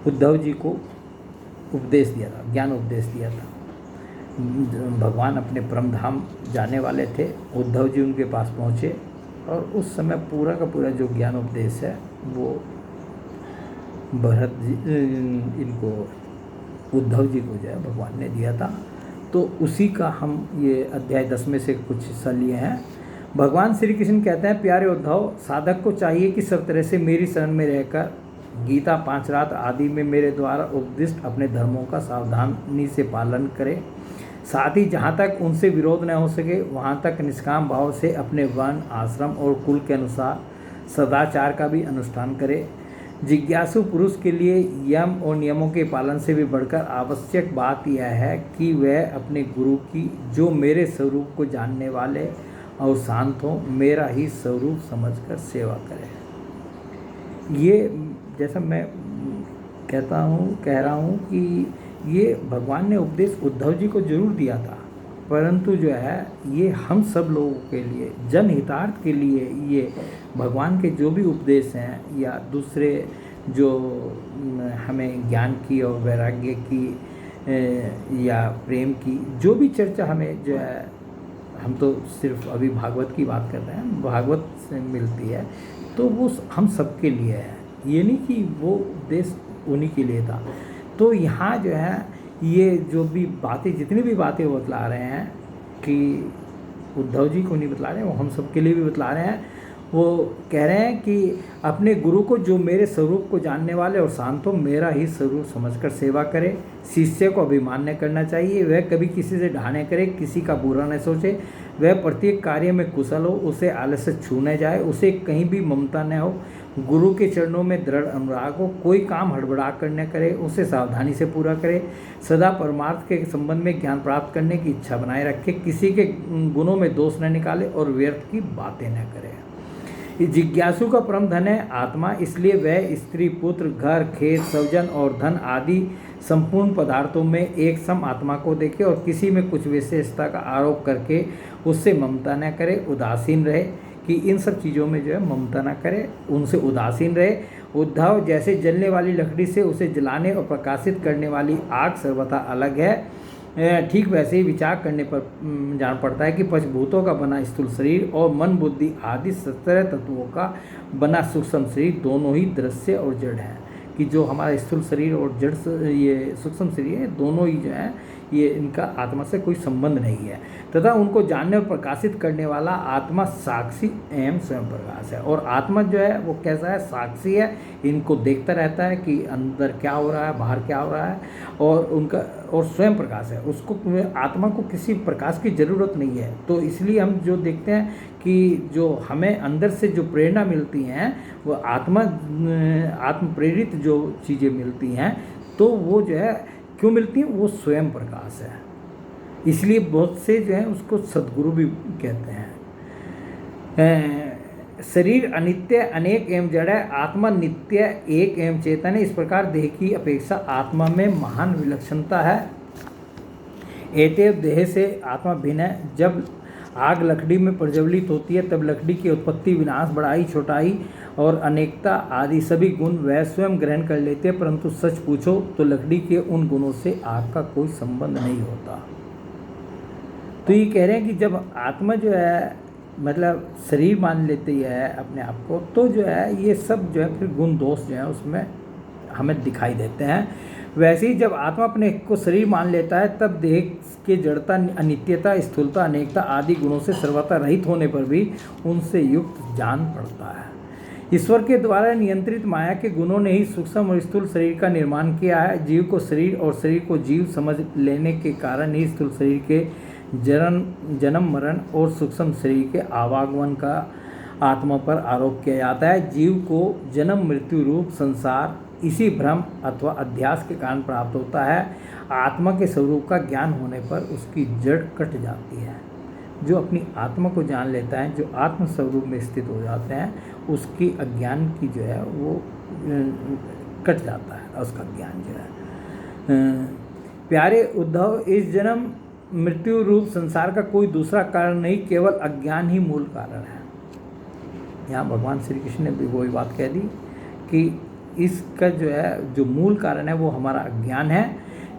उद्धव जी को उपदेश दिया था, ज्ञान उपदेश दिया था। भगवान अपने परम धाम जाने वाले थे, उद्धव जी उनके पास पहुँचे और उस समय पूरा का पूरा जो ज्ञान उपदेश है वो भरत जी इनको उद्धव जी को जो है भगवान ने दिया था। तो उसी का हम ये अध्याय 10 में से कुछ हिस्सा लिए हैं। भगवान श्री कृष्ण कहते हैं, प्यारे उद्धव, साधक को चाहिए कि सब तरह से मेरी शरण में रहकर गीता, पांचरात्र आदि में मेरे द्वारा उपदिष्ट अपने धर्मों का सावधानी से पालन करे। साथ ही जहाँ तक उनसे विरोध न हो सके वहाँ तक निष्काम भाव से अपने वर्ण, आश्रम और कुल के अनुसार सदाचार का भी अनुष्ठान करे। जिज्ञासु पुरुष के लिए यम और नियमों के पालन से भी बढ़कर आवश्यक बात यह है कि वह अपने गुरु की, जो मेरे स्वरूप को जानने वाले और शांत हो, मेरा ही स्वरूप समझकर सेवा करे। ये जैसा मैं कह रहा हूँ कि ये भगवान ने उपदेश उद्धव जी को जरूर दिया था, परंतु जो है ये हम सब लोगों के लिए, जनहितार्थ के लिए ये भगवान के जो भी उपदेश हैं या दूसरे जो हमें ज्ञान की और वैराग्य की या प्रेम की जो भी चर्चा हमें जो है, हम तो सिर्फ अभी भागवत की बात कर रहे हैं, भागवत से मिलती है, तो वो हम सबके लिए है। ये नहीं कि वो उपदेश उन्हीं के लिए था। तो यहाँ जो है ये जो भी बातें, जितनी भी बातें वो बतला रहे हैं कि उद्धव जी को नहीं बतला रहे हैं, वो हम सब के लिए भी बतला रहे हैं। वो कह रहे हैं कि अपने गुरु को, जो मेरे स्वरूप को जानने वाले और शांत हो, मेरा ही स्वरूप समझकर सेवा करे। शिष्य को अभिमान न करना चाहिए, वह कभी किसी से ढाने करे, किसी का बुरा न सोचे, वह प्रत्येक कार्य में कुशल हो, उसे आलस्य छू न जाए, उसे कहीं भी ममता न हो, गुरु के चरणों में दृढ़ अनुराग हो, कोई काम हड़बड़ा कर न करे, उसे सावधानी से पूरा करे, सदा परमार्थ के संबंध में ज्ञान प्राप्त करने की इच्छा बनाए रखे, किसी के गुणों में दोष न निकाले और व्यर्थ की बातें न करे। जिज्ञासु का परम धन है आत्मा, इसलिए वह स्त्री, पुत्र, घर, खेत, स्वजन और धन आदि संपूर्ण पदार्थों में एक सम आत्मा को देखे और किसी में कुछ विशेषता का आरोप करके उससे ममता न करे, उदासीन रहे कि इन सब चीज़ों में जो है ममता न करे, उनसे उदासीन रहे। उद्धव, जैसे जलने वाली लकड़ी से उसे जलाने और प्रकाशित करने वाली आग सर्वथा अलग है, ठीक वैसे ही विचार करने पर जान पड़ता है कि पंचभूतों का बना स्थूल शरीर और मन, बुद्धि आदि 17 तत्वों का बना सूक्ष्म शरीर दोनों ही दृश्य और जड़ है। कि जो हमारा स्थूल शरीर और जड़ ये सूक्ष्म शरीर है, दोनों ही जो है ये इनका आत्मा से कोई संबंध नहीं है, तथा उनको जानने और प्रकाशित करने वाला आत्मा साक्षी एवं स्वयं प्रकाश है। और आत्मा जो है वो कैसा है, साक्षी है, इनको देखता रहता है कि अंदर क्या हो रहा है, बाहर क्या हो रहा है, और उनका और स्वयं प्रकाश है, उसको आत्मा को किसी प्रकाश की ज़रूरत नहीं है। तो इसलिए हम जो देखते हैं कि जो हमें अंदर से जो प्रेरणा मिलती हैं वो आत्म प्रेरित जो चीज़ें मिलती हैं, तो वो जो है क्यों मिलती हैं, वो स्वयं प्रकाश है। इसलिए बहुत से जो है उसको सद्गुरु भी कहते हैं। शरीर अनित्य, अनेक एवं जड़ है, आत्मा नित्य, एक एवं चेतन है। इस प्रकार देह की अपेक्षा आत्मा में महान विलक्षणता है। एतएव देह से आत्मा भिन्न है। जब आग लकड़ी में प्रज्वलित होती है तब लकड़ी की उत्पत्ति, विनाश, बड़ाई, छोटाई और अनेकता आदि सभी गुण वह स्वयं ग्रहण कर लेते हैं, परंतु सच पूछो तो लकड़ी के उन गुणों से आग का कोई संबंध नहीं होता। तो ये कह रहे हैं कि जब आत्मा जो है मतलब शरीर मान लेती है अपने आप को, तो जो है ये सब जो है फिर गुण दोष जो है उसमें हमें दिखाई देते हैं। वैसे ही जब आत्मा अपने को शरीर मान लेता है तब देह के जड़ता, अनित्यता, स्थूलता, अनेकता आदि गुणों से सर्वथा रहित होने पर भी उनसे युक्त जान पड़ता है। ईश्वर के द्वारा नियंत्रित माया के गुणों ने ही सूक्ष्म और स्थूल शरीर का निर्माण किया है। जीव को शरीर और शरीर को जीव समझ लेने के कारण ही स्थूल शरीर के जन्म मरण और सूक्ष्म शरीर के आवागमन का आत्मा पर आरोप किया जाता है। जीव को जन्म मृत्यु रूप संसार इसी भ्रम अथवा अध्यास के कारण प्राप्त होता है। आत्मा के स्वरूप का ज्ञान होने पर उसकी जड़ कट जाती है। जो अपनी आत्मा को जान लेता है, जो आत्म स्वरूप में स्थित हो जाते हैं, उसकी अज्ञान की जो है वो कट जाता है, उसका ज्ञान जो है। प्यारे उद्धव, इस जन्म मृत्यु रूप संसार का कोई दूसरा कारण नहीं, केवल अज्ञान ही मूल कारण है। यहाँ भगवान श्री कृष्ण ने भी वही बात कह दी कि इसका जो है जो मूल कारण है वो हमारा अज्ञान है।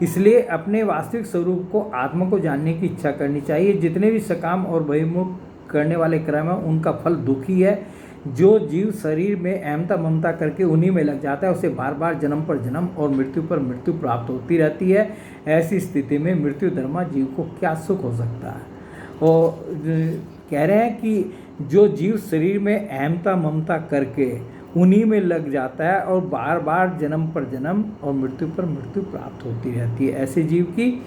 इसलिए अपने वास्तविक स्वरूप को, आत्मा को जानने की इच्छा करनी चाहिए। जितने भी सकाम और बहिर्मुख करने वाले कर्म हैं उनका फल दुखी है। जो जीव शरीर में अहमता ममता करके उन्हीं में लग जाता है, उसे बार बार जन्म पर जन्म और मृत्यु पर मृत्यु प्राप्त होती रहती है। ऐसी स्थिति में मृत्यु धर्मा जीव को क्या सुख हो सकता है। और कह रहे हैं कि जो जीव शरीर में अहमता ममता करके उन्हीं में लग जाता है और बार बार जन्म पर जन्म और मृत्यु पर मृत्यु प्राप्त होती रहती है, ऐसे जीव की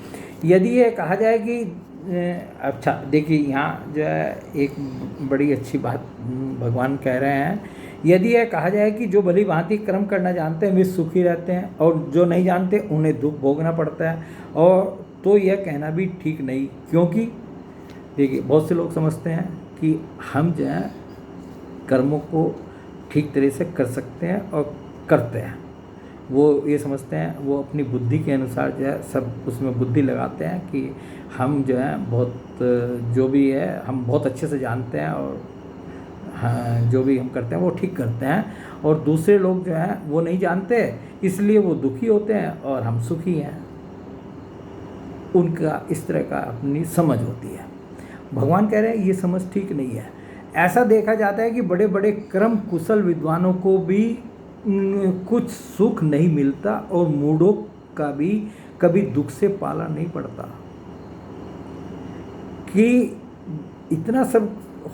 यदि ये कहा जाए कि अच्छा देखिए यहाँ जो है एक बड़ी अच्छी बात भगवान कह रहे हैं, यदि यह कहा जाए कि जो भली भांति कर्म करना जानते हैं वे सुखी रहते हैं और जो नहीं जानते उन्हें दुख भोगना पड़ता है, और तो यह कहना भी ठीक नहीं। क्योंकि देखिए बहुत से लोग समझते हैं कि हम जो है कर्मों को ठीक तरह से कर सकते हैं और करते हैं। वो ये समझते हैं, वो अपनी बुद्धि के अनुसार जो है सब उसमें बुद्धि लगाते हैं कि हम जो है बहुत जो भी है हम बहुत अच्छे से जानते हैं और हाँ जो भी हम करते हैं वो ठीक करते हैं, और दूसरे लोग जो हैं वो नहीं जानते इसलिए वो दुखी होते हैं और हम सुखी हैं। उनका इस तरह का अपनी समझ होती है। भगवान कह रहे हैं ये समझ ठीक नहीं है। ऐसा देखा जाता है कि बड़े बड़े कर्म कुशल विद्वानों को भी कुछ सुख नहीं मिलता और मूढ़ों का भी कभी दुख से पाला नहीं पड़ता। कि इतना सब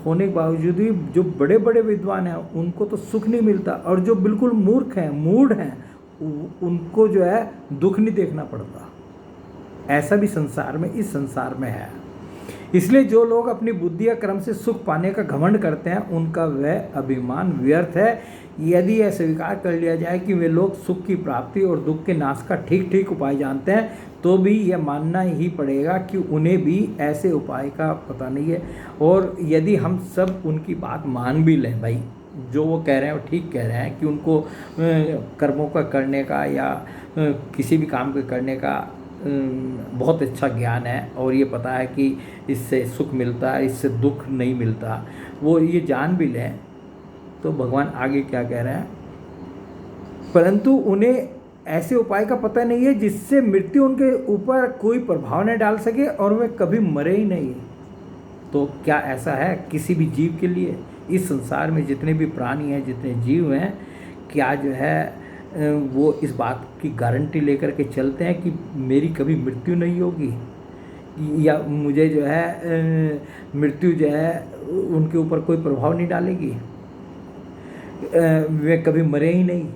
होने के बावजूद भी जो बड़े बड़े विद्वान हैं उनको तो सुख नहीं मिलता, और जो बिल्कुल मूर्ख हैं, मूढ़ हैं, उनको जो है दुख नहीं देखना पड़ता। ऐसा भी संसार में, इस संसार में है। इसलिए जो लोग अपनी बुद्धि या कर्म से सुख पाने का घमंड करते हैं उनका वह अभिमान व्यर्थ है। यदि यह स्वीकार कर लिया जाए कि वे लोग सुख की प्राप्ति और दुख के नाश का ठीक ठीक उपाय जानते हैं, तो भी यह मानना ही पड़ेगा कि उन्हें भी ऐसे उपाय का पता नहीं है। और यदि हम सब उनकी बात मान भी लें, भाई जो वो कह रहे हैं वो ठीक कह रहे हैं कि उनको कर्मों का करने का या किसी भी काम के करने का बहुत अच्छा ज्ञान है और ये पता है कि इससे सुख मिलता है, इससे दुख नहीं मिलता, वो ये जान भी लें, तो भगवान आगे क्या कह रहे हैं, परंतु उन्हें ऐसे उपाय का पता नहीं है जिससे मृत्यु उनके ऊपर कोई प्रभाव न डाल सके और वे कभी मरे ही नहीं। तो क्या ऐसा है किसी भी जीव के लिए? इस संसार में जितने भी प्राणी हैं, जितने जीव हैं, क्या जो है वो इस बात की गारंटी लेकर के चलते हैं कि मेरी कभी मृत्यु नहीं होगी, या मुझे जो है मृत्यु जो है उनके ऊपर कोई प्रभाव नहीं डालेगी, वे कभी मरे ही नहीं?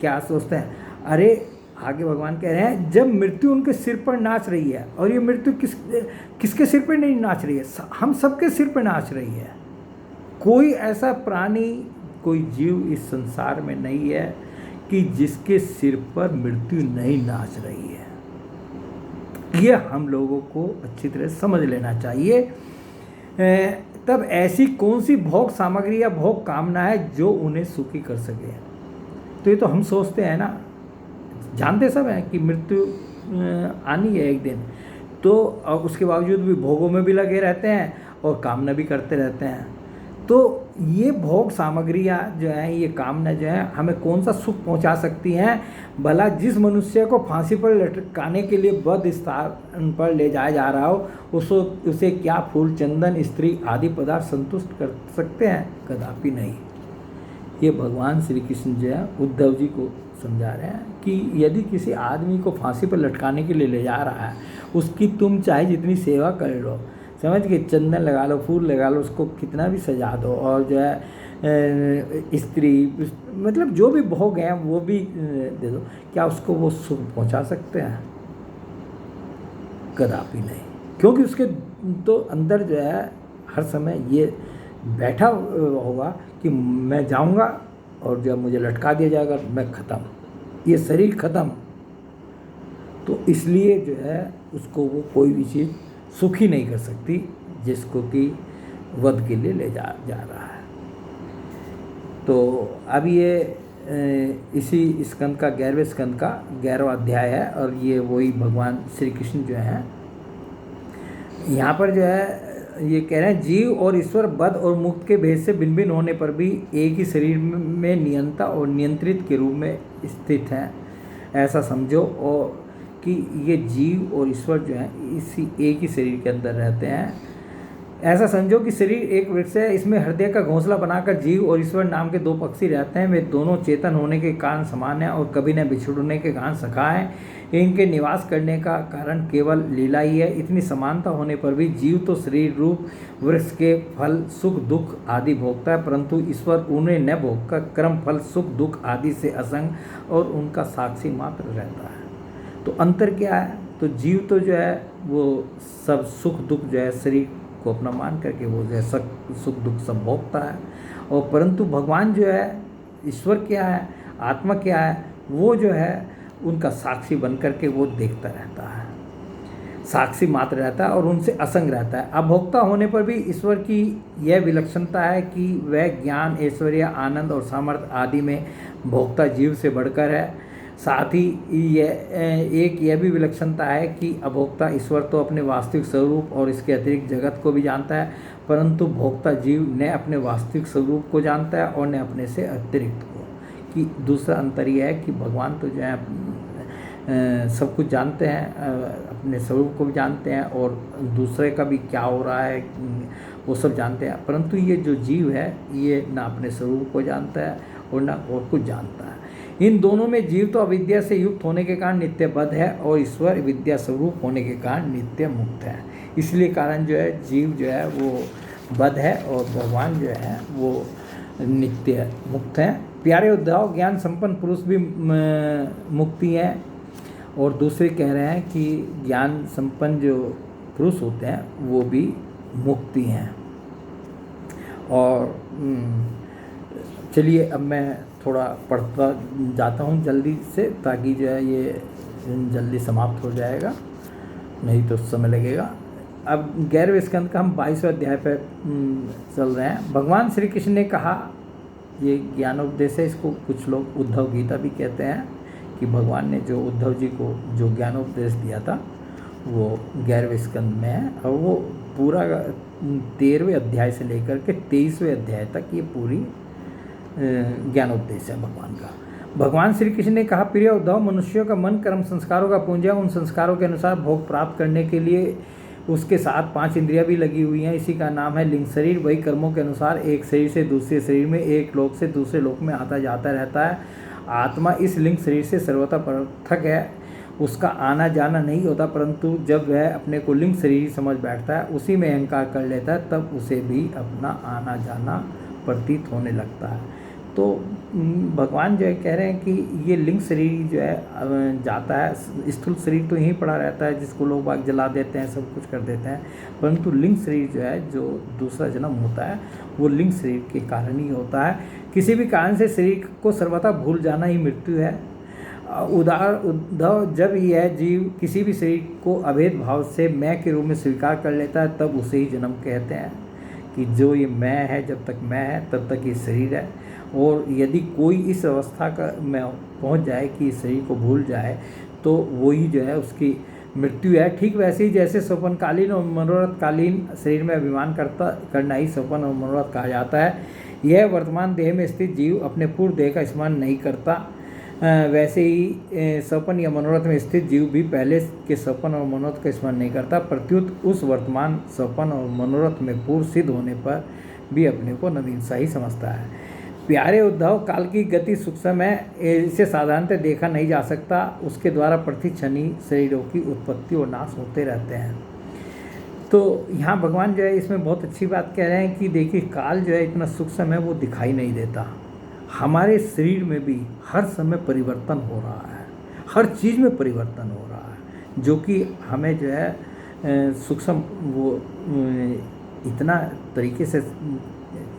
क्या सोचते हैं? अरे आगे भगवान कह रहे हैं जब मृत्यु उनके सिर पर नाच रही है, और ये मृत्यु किसके सिर पर नहीं नाच रही है? हम सबके सिर पर नाच रही है। कोई ऐसा प्राणी, कोई जीव इस संसार में नहीं है कि जिसके सिर पर मृत्यु नहीं नाच रही है। ये हम लोगों को अच्छी तरह समझ लेना चाहिए। तब ऐसी कौन सी भोग सामग्री या भोग कामना है जो उन्हें सुखी कर सके? तो ये तो हम सोचते हैं ना, जानते सब हैं कि मृत्यु आनी है एक दिन, तो उसके बावजूद भी भोगों में भी लगे रहते हैं और कामना भी करते रहते हैं। तो ये भोग सामग्रियाँ जो हैं, ये कामना जो है हमें कौन सा सुख पहुंचा सकती हैं? भला जिस मनुष्य को फांसी पर लटकाने के लिए वध स्थान पर ले जाया जा रहा हो, उसे क्या फूल, चंदन, स्त्री आदि पदार्थ संतुष्ट कर सकते हैं? कदापि नहीं। ये भगवान श्री कृष्ण जो है उद्धव जी को समझा रहे हैं कि यदि किसी आदमी को फांसी पर लटकाने के लिए ले जा रहा है, उसकी तुम चाहे जितनी सेवा कर लो, समझ के चंदन लगा लो, फूल लगा लो, उसको कितना भी सजा दो, और जो है स्त्री मतलब जो भी भोग हैं वो भी दे दो, क्या उसको वो सुख पहुंचा सकते हैं? कदापि नहीं। क्योंकि उसके तो अंदर जो है हर समय ये बैठा होगा कि मैं जाऊंगा और जब मुझे लटका दिया जाएगा मैं ख़त्म, ये शरीर ख़त्म। तो इसलिए जो है उसको वो कोई भी चीज़ सुखी नहीं कर सकती जिसको कि वध के लिए ले जा रहा है। तो अब ये इसी स्कंद का 11वें स्कंद का 11वां अध्याय है, और ये वही भगवान श्री कृष्ण जो हैं यहाँ पर जो है ये कह रहे हैं, जीव और ईश्वर बद्ध और मुक्त के भेद से भिन्न भिन्न होने पर भी एक ही शरीर में नियंता और नियंत्रित के रूप में स्थित हैं, ऐसा समझो। और कि ये जीव और ईश्वर जो है इसी एक ही शरीर के अंदर रहते हैं, ऐसा समझो कि शरीर एक वृक्ष है, इसमें हृदय का घोंसला बनाकर जीव और ईश्वर नाम के दो पक्षी रहते हैं। वे दोनों चेतन होने के कारण समान हैं और कभी न बिछुड़ने के कारण सखा हैं। इनके निवास करने का कारण केवल लीला ही है। इतनी समानता होने पर भी जीव तो शरीर रूप वृक्ष के फल, सुख दुख आदि भोगता है, परंतु ईश्वर उन्हें न भोगकर कर्म फल, सुख दुख आदि से असंग और उनका साक्षी मात्र रहता है। तो अंतर क्या है? तो जीव तो जो है वो सब सुख दुख जो है शरीर को अपना मान करके वो जो है सुख दुख सब भोगता है, और परंतु भगवान जो है, ईश्वर क्या है, आत्मा क्या है, वो जो है उनका साक्षी बन करके वो देखता रहता है, साक्षी मात्र रहता है और उनसे असंग रहता है। अभोक्ता होने पर भी ईश्वर की यह विलक्षणता है कि वह ज्ञान, ऐश्वर्य, आनंद और सामर्थ्य आदि में भोक्ता जीव से बढ़कर है। साथ ही यह भी विलक्षणता है कि अभोक्ता ईश्वर तो अपने वास्तविक स्वरूप और इसके अतिरिक्त जगत को भी जानता है, परंतु भोक्ता जीव न अपने वास्तविक स्वरूप को जानता है और न अपने से अतिरिक्त को। कि दूसरा अंतर यह है कि भगवान तो जो है सब कुछ जानते हैं, अपने स्वरूप को भी जानते हैं और दूसरे का भी क्या हो रहा है वो सब जानते हैं, परंतु ये जो जीव है ये ना अपने स्वरूप को जानता है और ना और कुछ जानता है। इन दोनों में जीव तो अविद्या से युक्त होने के कारण नित्य बद्ध है और ईश्वर विद्या स्वरूप होने के कारण नित्य मुक्त है। इसलिए कारण जो है जीव जो है वो बद्ध है और भगवान जो है वो नित्य मुक्त हैं। प्यारे उद्धव, ज्ञान संपन्न पुरुष भी मुक्ति हैं, और दूसरे कह रहे हैं कि ज्ञान संपन्न जो पुरुष होते हैं वो भी मुक्ति हैं। और चलिए अब मैं थोड़ा पढ़ता जाता हूँ जल्दी से, ताकि जो है ये जल्दी समाप्त हो जाएगा, नहीं तो समय लगेगा। अब 11वें स्कंद का हम 22वें अध्याय पर चल रहे हैं। भगवान श्री कृष्ण ने कहा, ये ज्ञानोपदेश है, इसको कुछ लोग उद्धव गीता भी कहते हैं, कि भगवान ने जो उद्धव जी को जो ज्ञानोपदेश दिया था वो 11वें स्कंद में है, और वो पूरा 13वें अध्याय से लेकर के 23वें अध्याय तक ये पूरी ज्ञानोपदेश है भगवान का। भगवान श्री कृष्ण ने कहा, प्रिय उद्धव, मनुष्यों का मन कर्म संस्कारों का पुंज है। उन संस्कारों के अनुसार भोग प्राप्त करने के लिए उसके साथ 5 इंद्रियां भी लगी हुई हैं। इसी का नाम है लिंग शरीर। वही कर्मों के अनुसार एक शरीर से दूसरे शरीर में, एक लोक से दूसरे लोक में आता जाता रहता है। आत्मा इस लिंग शरीर से सर्वथा पृथक है, उसका आना जाना नहीं होता, परंतु जब वह अपने को लिंग शरीर समझ बैठता है, उसी में अहंकार कर लेता है, तब उसे भी अपना आना जाना प्रतीत होने लगता है। तो भगवान जो है कह रहे हैं कि ये लिंग शरीर जो है जाता है, स्थूल शरीर तो यहीं पड़ा रहता है जिसको लोग बाग जला देते हैं, सब कुछ कर देते हैं, परंतु लिंग शरीर जो है, जो दूसरा जन्म होता है, वो लिंग शरीर के कारण ही होता है। किसी भी कारण से शरीर को सर्वथा भूल जाना ही मृत्यु है। उद्धव, जब यह जीव किसी भी शरीर को अभेद भाव से मैं के रूप में स्वीकार कर लेता है, तब उसे ही जन्म कहते हैं। कि जो ये मैं है, जब तक मैं है तब तक ये शरीर है, और यदि कोई इस अवस्था का में पहुंच जाए कि शरीर को भूल जाए, तो वही जो है उसकी मृत्यु है। ठीक वैसे ही जैसे स्वप्नकालीन और मनोरथकालीन शरीर में अभिमान करना ही स्वप्न और मनोरथ कहा जाता है। यह वर्तमान देह में स्थित जीव अपने पूर्व देह का स्मरण नहीं करता। वैसे ही स्वप्न या मनोरथ में स्थित जीव भी पहले के स्वप्न और मनोरथ का स्मरण नहीं करता, प्रत्युत उस वर्तमान स्वप्न और मनोरथ में पूर्व सिद्ध होने पर भी अपने को नवीन सा ही समझता है। प्यारे उद्धव, काल की गति सूक्ष्म है, इसे साधारणतः देखा नहीं जा सकता। उसके द्वारा प्रतिक्षण ही शरीरों की उत्पत्ति और नाश होते रहते हैं। तो यहाँ भगवान जो है इसमें बहुत अच्छी बात कह रहे हैं कि देखिए, काल जो है इतना सूक्ष्म है, वो दिखाई नहीं देता। हमारे शरीर में भी हर समय परिवर्तन हो रहा है, हर चीज़ में परिवर्तन हो रहा है, जो कि हमें जो है सूक्ष्म वो इतना तरीके से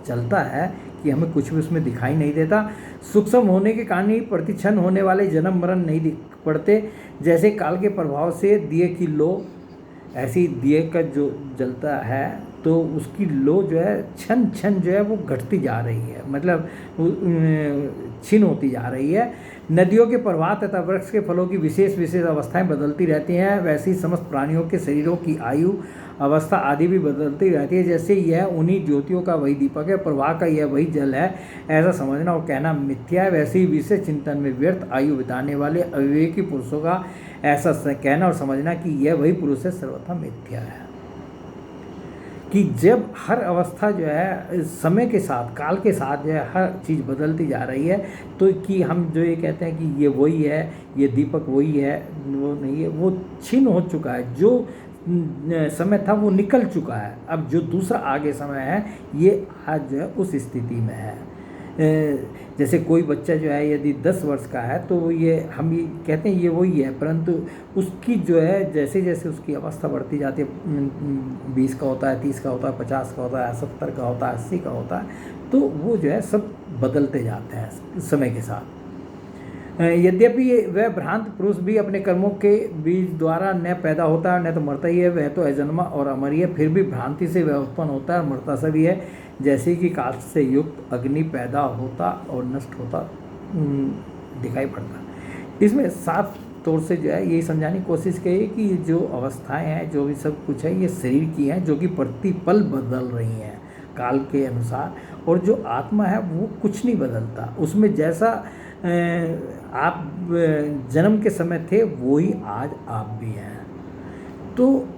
चलता है कि हमें कुछ भी उसमें दिखाई नहीं देता। सूक्ष्म होने के कारण ही प्रतिक्षण होने वाले जन्म मरण नहीं दिख पड़ते। जैसे काल के प्रभाव से दिए की लो, ऐसी दिए का जो जलता है तो उसकी लो जो है क्षण क्षण जो है वो घटती जा रही है, मतलब क्षीण होती जा रही है। नदियों के प्रवाह तथा वृक्ष के फलों की विशेष विशेष अवस्थाएं बदलती रहती हैं, वैसे ही समस्त प्राणियों के शरीरों की आयु अवस्था आदि भी बदलती रहती है। जैसे यह उन्हीं ज्योतियों का वही दीपक है, प्रवाह का यह वही जल है, ऐसा समझना और कहना मिथ्या है। वैसे ही विशेष चिंतन में व्यर्थ आयु बिताने वाले अविवेकी पुरुषों का ऐसा कहना और समझना कि यह वही पुरुष है, सर्वथा मिथ्या है। कि जब हर अवस्था जो है समय के साथ, काल के साथ जो है हर चीज़ बदलती जा रही है, तो कि हम जो ये कहते हैं कि ये वही है, ये दीपक वही है, वो नहीं है, वो क्षीण हो चुका है। जो समय था वो निकल चुका है। अब जो दूसरा आगे समय है ये आज जो है उस स्थिति में है। जैसे कोई बच्चा जो है यदि 10 वर्ष का है तो ये हम ये कहते हैं ये वही है, परंतु उसकी जो है जैसे जैसे उसकी अवस्था बढ़ती जाती है, 20 का होता है, 30 का होता है, 50 का होता है, 70 का होता है, 80 का होता है, तो वो जो है सब बदलते जाते हैं समय के साथ। यद्यपि वह भ्रांत पुरुष भी अपने कर्मों के बीज द्वारा न पैदा होता है न तो मरता ही है, वह तो अजन्मा और अमर है, फिर भी भ्रांति से वह उत्पन्न होता है और मरता से भी है। जैसे कि काल से युक्त अग्नि पैदा होता और नष्ट होता दिखाई पड़ता। इसमें साफ तौर से जो है यही समझाने की कोशिश की कि जो अवस्थाएं हैं, जो भी सब कुछ है, ये शरीर की हैं, जो कि प्रतिपल बदल रही हैं काल के अनुसार, और जो आत्मा है वो कुछ नहीं बदलता। उसमें जैसा आप जन्म के समय थे वो ही आज आप भी हैं। तो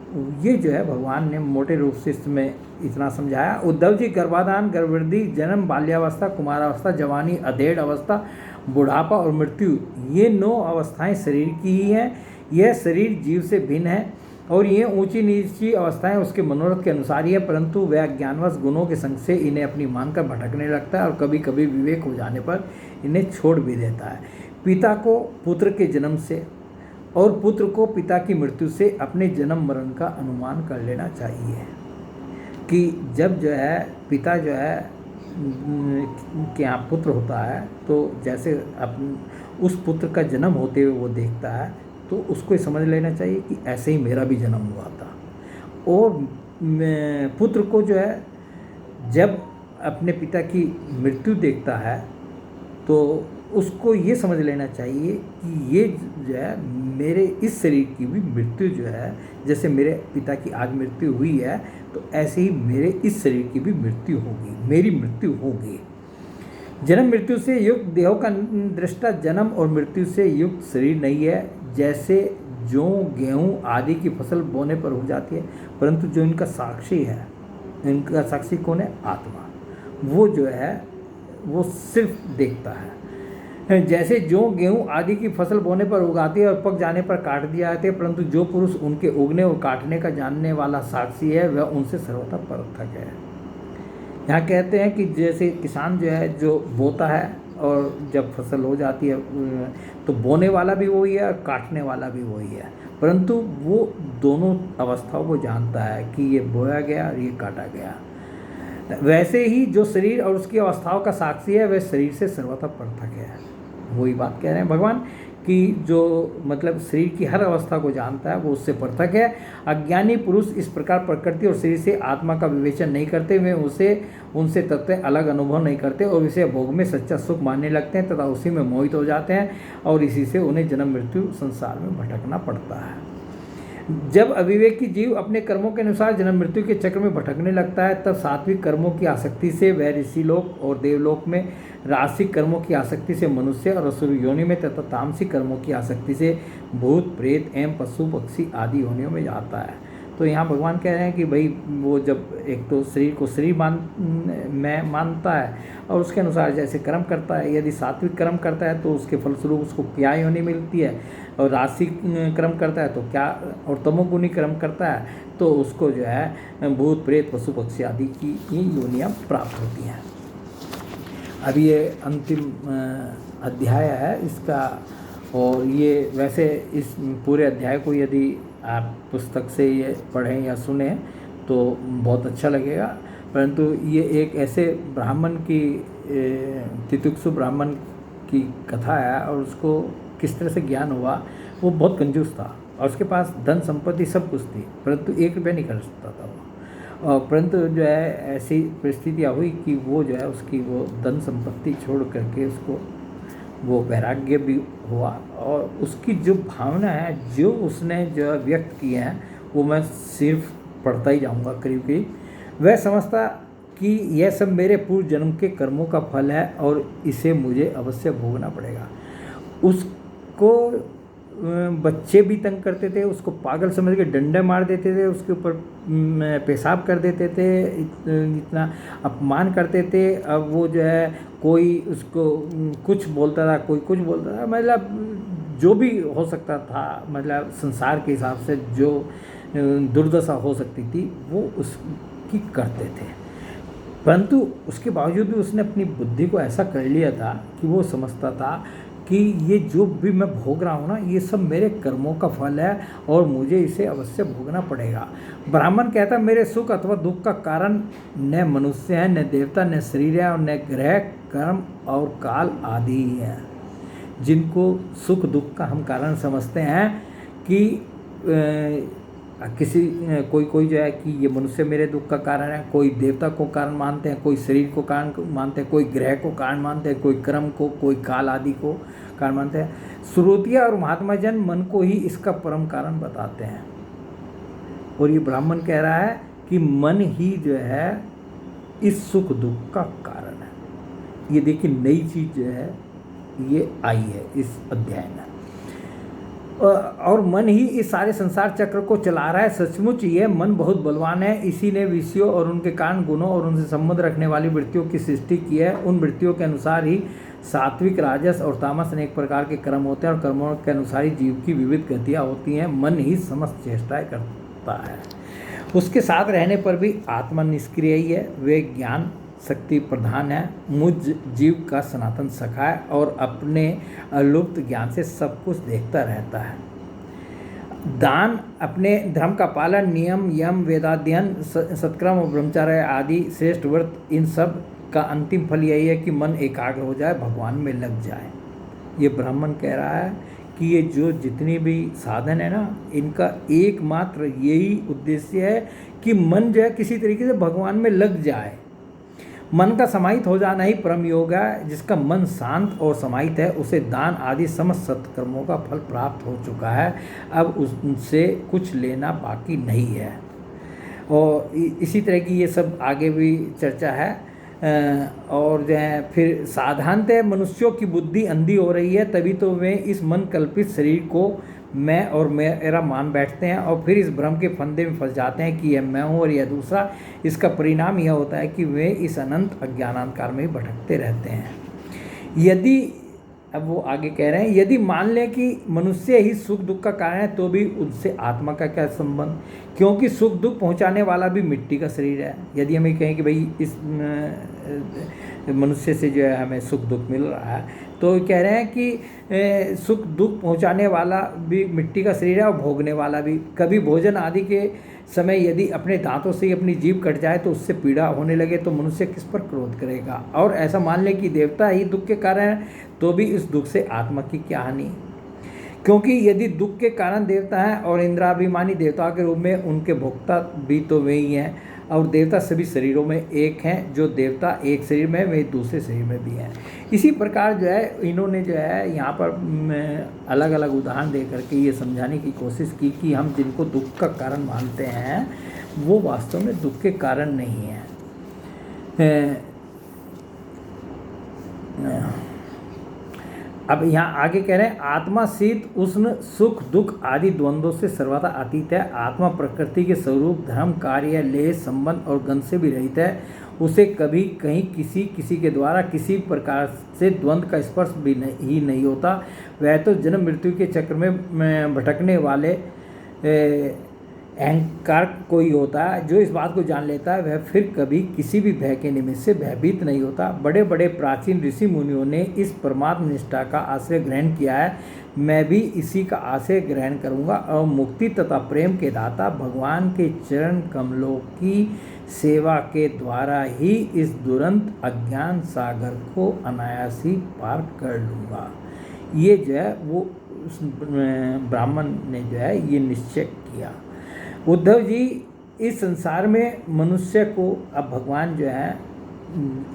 ये जो है भगवान ने मोटे रूप से इसमें इतना समझाया। उद्धव जी, गर्भाधान, गर्भवृद्धि, जन्म, बाल्यावस्था, कुमारावस्था, जवानी, अधेड़ अवस्था, बुढ़ापा और मृत्यु, ये 9 अवस्थाएं शरीर की ही हैं। यह शरीर जीव से भिन्न है और ये ऊंची नीची अवस्थाएं उसके मनोरथ के अनुसार ही है, परंतु वह ज्ञानवश गुणों के संग से इन्हें अपनी मानकर भटकने लगता है और कभी कभी विवेक हो जाने पर इन्हें छोड़ भी देता है। पिता को पुत्र के जन्म से और पुत्र को पिता की मृत्यु से अपने जन्म मरण का अनुमान कर लेना चाहिए कि जब जो है पिता जो है के यहाँ पुत्र होता है तो जैसे उस पुत्र का जन्म होते हुए वो देखता है तो उसको समझ लेना चाहिए कि ऐसे ही मेरा भी जन्म हुआ था। और पुत्र को जो है जब अपने पिता की मृत्यु देखता है तो उसको ये समझ लेना चाहिए कि ये जो है मेरे इस शरीर की भी मृत्यु जो है, जैसे मेरे पिता की आज मृत्यु हुई है तो ऐसे ही मेरे इस शरीर की भी मृत्यु होगी, मेरी मृत्यु होगी। जन्म मृत्यु से युक्त देहों का दृष्टा जन्म और मृत्यु से युक्त शरीर नहीं है। जैसे जौ, गेहूँ आदि की फसल बोने पर हो जाती है, परंतु जो इनका साक्षी है, इनका साक्षी कौन है? आत्मा। वो जो है वो सिर्फ देखता है। जैसे जौ, गेहूँ आदि की फसल बोने पर उगाती है और पक जाने पर काट दिया जाती है, परंतु जो पुरुष उनके उगने और काटने का जानने वाला साक्षी है वह उनसे सर्वथा पृथक है। यहाँ कहते हैं कि जैसे किसान जो है जो बोता है और जब फसल हो जाती है तो बोने वाला भी वही है और काटने वाला भी वही है, परंतु वो दोनों अवस्थाओं को जानता है कि ये बोया गया और ये काटा गया। वैसे ही जो शरीर और उसकी अवस्थाओं का साक्षी है वह शरीर से सर्वथा पृथक है। वही बात कह रहे हैं भगवान कि जो मतलब शरीर की हर अवस्था को जानता है वो उससे पृथक है। अज्ञानी पुरुष इस प्रकार प्रकृति और शरीर से आत्मा का विवेचन नहीं करते, वे उनसे तत्व अलग अनुभव नहीं करते और इसे भोग में सच्चा सुख मानने लगते हैं तथा उसी में मोहित हो जाते हैं और इसी से उन्हें जन्म मृत्यु संसार में भटकना पड़ता है। जब अविवेकी जीव अपने कर्मों के अनुसार जन्म मृत्यु के चक्र में भटकने लगता है, तब सात्विक कर्मों की आसक्ति से वह ऋषिलोक और देवलोक में, राजसिक कर्मों की आसक्ति से मनुष्य और असुर योनि में, तथा तामसिक कर्मों की आसक्ति से भूत प्रेत एवं पशु पक्षी आदि योनियों में जाता है। तो यहाँ भगवान कह रहे हैं कि भाई वो जब एक तो शरीर को शरीर मानता है और उसके अनुसार जैसे कर्म करता है, यदि सात्विक कर्म करता है तो उसके फलस्वरूप उसको क्या योनि मिलती है, और राजसिक कर्म करता है तो क्या, और तमोगुणी कर्म करता है तो उसको जो है भूत प्रेत पशु पक्षी आदि की योनियाँ प्राप्त होती हैं। अब ये अंतिम अध्याय है इसका, और ये वैसे इस पूरे अध्याय को यदि आप पुस्तक से ये पढ़ें या सुने तो बहुत अच्छा लगेगा, परंतु ये एक ऐसे ब्राह्मण की तितिक्षु ब्राह्मण की कथा है, और उसको किस तरह से ज्ञान हुआ। वो बहुत कंजूस था और उसके पास धन संपत्ति सब कुछ थी, परंतु 1 रुपया नहीं खर्च सकता था वो। और परंतु जो है ऐसी परिस्थितियाँ हुई कि वो जो है उसकी वो धन संपत्ति छोड़ करके उसको वो वैराग्य भी हुआ, और उसकी जो भावना है जो उसने जो व्यक्त की है वो मैं सिर्फ पढ़ता ही जाऊंगा करीब करीब। वह समझता कि यह सब मेरे पूर्व जन्म के कर्मों का फल है और इसे मुझे अवश्य भोगना पड़ेगा। उसको बच्चे भी तंग करते थे, उसको पागल समझ के डंडे मार देते थे, उसके ऊपर पेशाब कर देते थे, इतना अपमान करते थे। अब वो जो है कोई उसको कुछ बोलता था, कोई कुछ बोलता था, मतलब जो भी हो सकता था, मतलब संसार के हिसाब से जो दुर्दशा हो सकती थी वो उसकी करते थे। परंतु उसके बावजूद भी उसने अपनी बुद्धि को ऐसा कर लिया था कि वो समझता था कि ये जो भी मैं भोग रहा हूँ ना, ये सब मेरे कर्मों का फल है और मुझे इसे अवश्य भोगना पड़ेगा। ब्राह्मण कहता मेरे सुख अथवा दुख का कारण न मनुष्य है, न देवता, न शरीर है, और न ग्रह कर्म और काल आदि ही है। जिनको सुख दुख का हम कारण समझते हैं कि कोई जो है कि ये मनुष्य मेरे दुख का कारण है, कोई देवता को कारण मानते हैं, कोई शरीर को कारण मानते हैं, कोई ग्रह को कारण मानते हैं, कोई कर्म को, कोई काल आदि को कारण मानते हैं। श्रुतियाँ और महात्मा जन मन को ही इसका परम कारण बताते हैं। और ये ब्राह्मण कह रहा है कि मन ही जो है इस सुख दुख का कारण है। ये देखिए नई चीज़ जो है ये आई है इस अध्याय में, और मन ही इस सारे संसार चक्र को चला रहा है। सचमुच ये मन बहुत बलवान है, इसी ने विषयों और उनके कारण गुणों और उनसे संबंध रखने वाली वृत्तियों की सृष्टि की है। उन वृत्तियों के अनुसार ही सात्विक, राजस और तामस अनेक प्रकार के कर्म होते हैं, और कर्मों के अनुसार ही जीव की विविध गतियाँ होती हैं। मन ही समस्त चेष्टाएँ करता है। उसके साथ रहने पर भी आत्मा निष्क्रिय ही है, वे ज्ञान शक्ति प्रधान है, मुझ जीव का सनातन सखा है और अपने अलुप्त ज्ञान से सब कुछ देखता रहता है। दान, अपने धर्म का पालन, नियम, यम, वेदाध्ययन, सत्कर्म और ब्रह्मचर्य आदि श्रेष्ठ व्रत, इन सब का अंतिम फल यही है कि मन एकाग्र हो जाए, भगवान में लग जाए। ये ब्राह्मण कह रहा है कि ये जो जितनी भी साधन है ना, इनका एकमात्र यही उद्देश्य है कि मन जो है किसी तरीके से भगवान में लग जाए। मन का समाहित हो जाना ही परम योग है। जिसका मन शांत और समाहित है उसे दान आदि समस्त सत्कर्मों का फल प्राप्त हो चुका है, अब उनसे कुछ लेना बाकी नहीं है। और इसी तरह की ये सब आगे भी चर्चा है। और जो है फिर साधारणतः मनुष्यों की बुद्धि अंधी हो रही है, तभी तो वे इस मन कल्पित शरीर को मैं और मेरा मान बैठते हैं, और फिर इस भ्रम के फंदे में फंस जाते हैं कि यह मैं हूँ और यह दूसरा। इसका परिणाम यह होता है कि वे इस अनंत अज्ञानांधकार में भटकते रहते हैं। यदि, अब वो आगे कह रहे हैं, यदि मान लें कि मनुष्य ही सुख दुख का कारण है, तो भी उनसे आत्मा का क्या संबंध, क्योंकि सुख दुख पहुंचाने वाला भी मिट्टी का शरीर है। यदि हमें कहें कि भाई इस मनुष्य से जो है हमें सुख दुख मिल रहा है, तो कह रहे हैं कि सुख दुख पहुंचाने वाला भी मिट्टी का शरीर है और भोगने वाला भी। कभी भोजन आदि के समय यदि अपने दांतों से ही अपनी जीभ कट जाए तो उससे पीड़ा होने लगे तो मनुष्य किस पर क्रोध करेगा। और ऐसा मान ले कि देवता ही दुख के कारण है, तो भी इस दुख से आत्मा की क्या हानि, क्योंकि यदि दुख के कारण देवता हैं और इंद्राभिमानी देवता के रूप में उनके भोक्ता भी तो वे ही हैं, और देवता सभी शरीरों में एक हैं। जो देवता एक शरीर में वे दूसरे शरीर में भी हैं। इसी प्रकार जो है इन्होंने जो है यहाँ पर अलग अलग उदाहरण दे करके ये समझाने की कोशिश की कि हम जिनको दुख का कारण मानते हैं वो वास्तव में दुख के कारण नहीं है। अब यहाँ आगे कह रहे हैं, आत्मा शीत उष्ण सुख दुख आदि द्वंद्वों से सर्वथा अतीत है। आत्मा प्रकृति के स्वरूप धर्म कार्य लेह संबंध और गंध से भी रहित है। उसे कभी कहीं किसी के द्वारा किसी प्रकार से द्वंद्व का स्पर्श भी नहीं होता। वह तो जन्म मृत्यु के चक्र में भटकने वाले अहंकार कोई होता है जो इस बात को जान लेता है, वह फिर कभी किसी भी भय के निमित्त से भयभीत नहीं होता। बड़े बड़े प्राचीन ऋषि मुनियों ने इस परमात्म निष्ठा का आश्रय ग्रहण किया है। मैं भी इसी का आश्रय ग्रहण करूंगा और मुक्ति तथा प्रेम के दाता भगवान के चरण कमलों की सेवा के द्वारा ही इस दुरंत अज्ञान सागर को अनायास ही पार कर लूँगा। ये जो है वो उस ब्राह्मण ने जो है ये निश्चय किया। उद्धव जी इस संसार में मनुष्य को, अब भगवान जो है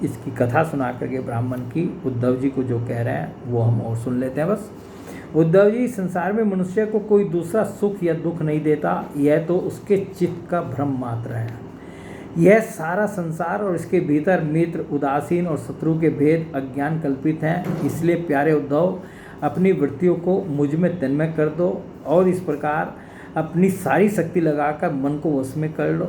इसकी कथा सुना करके ब्राह्मण की उद्धव जी को जो कह रहे हैं वो हम और सुन लेते हैं बस। उद्धव जी, संसार में मनुष्य को कोई दूसरा सुख या दुख नहीं देता, यह तो उसके चित्त का भ्रम मात्र है। यह सारा संसार और इसके भीतर मित्र, उदासीन और शत्रु के भेद अज्ञान कल्पित हैं। इसलिए प्यारे उद्धव, अपनी वृत्तियों को मुझ में तन्मय कर दो और इस प्रकार अपनी सारी शक्ति लगाकर मन को वश में कर लो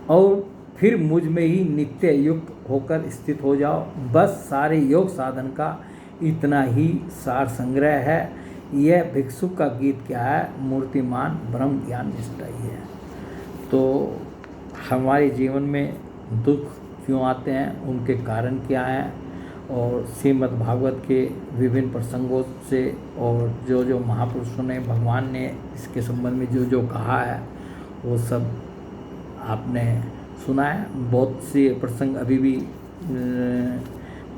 और फिर मुझ में ही नित्य युक्त होकर स्थित हो जाओ। बस सारे योग साधन का इतना ही सार संग्रह है। यह भिक्षुक का गीत क्या है, मूर्तिमान ब्रह्म ज्ञान निष्ठा ही है। तो हमारे जीवन में दुख क्यों आते हैं, उनके कारण क्या हैं, और श्रीमद् भागवत के विभिन्न प्रसंगों से और जो जो महापुरुषों ने, भगवान ने इसके संबंध में जो जो कहा है वो सब आपने सुना है। बहुत से प्रसंग अभी भी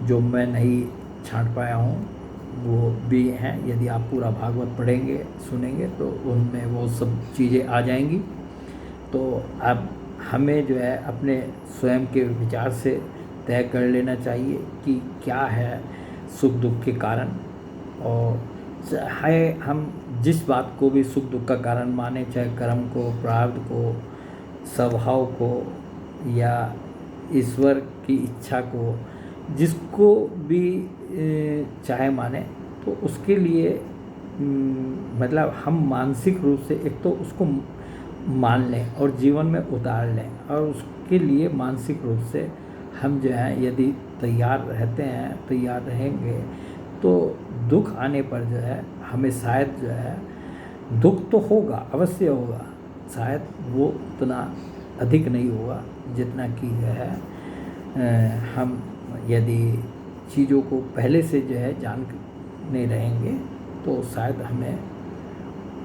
जो मैं नहीं छांट पाया हूँ वो भी हैं। यदि आप पूरा भागवत पढ़ेंगे सुनेंगे तो उनमें वो सब चीज़ें आ जाएंगी। तो अब हमें जो है अपने स्वयं के विचार से तय कर लेना चाहिए कि क्या है सुख दुख के कारण, और चाहे हम जिस बात को भी सुख दुख का कारण माने, चाहे कर्म को, प्रारब्ध को, स्वभाव को या ईश्वर की इच्छा को, जिसको भी चाहे माने, तो उसके लिए मतलब हम मानसिक रूप से एक तो उसको मान लें और जीवन में उतार लें, और उसके लिए मानसिक रूप से हम जो है यदि तैयार रहते हैं, तैयार रहेंगे, तो दुख आने पर जो है हमें शायद जो है दुख तो होगा, अवश्य होगा, शायद वो उतना अधिक नहीं होगा जितना कि जो है हम यदि चीज़ों को पहले से जो है जानने रहेंगे तो शायद हमें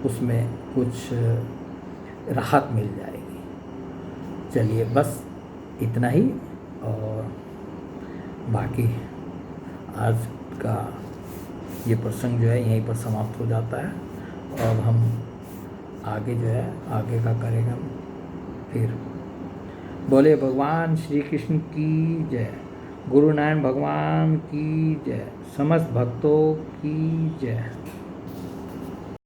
उसमें कुछ राहत मिल जाएगी। चलिए बस इतना ही, और बाकी आज का ये प्रसंग जो है यहीं पर समाप्त हो जाता है। और हम आगे जो है आगे का करेंगे फिर। बोले भगवान श्री कृष्ण की जय, गुरु नारायण भगवान की जय, समस्त भक्तों की जय।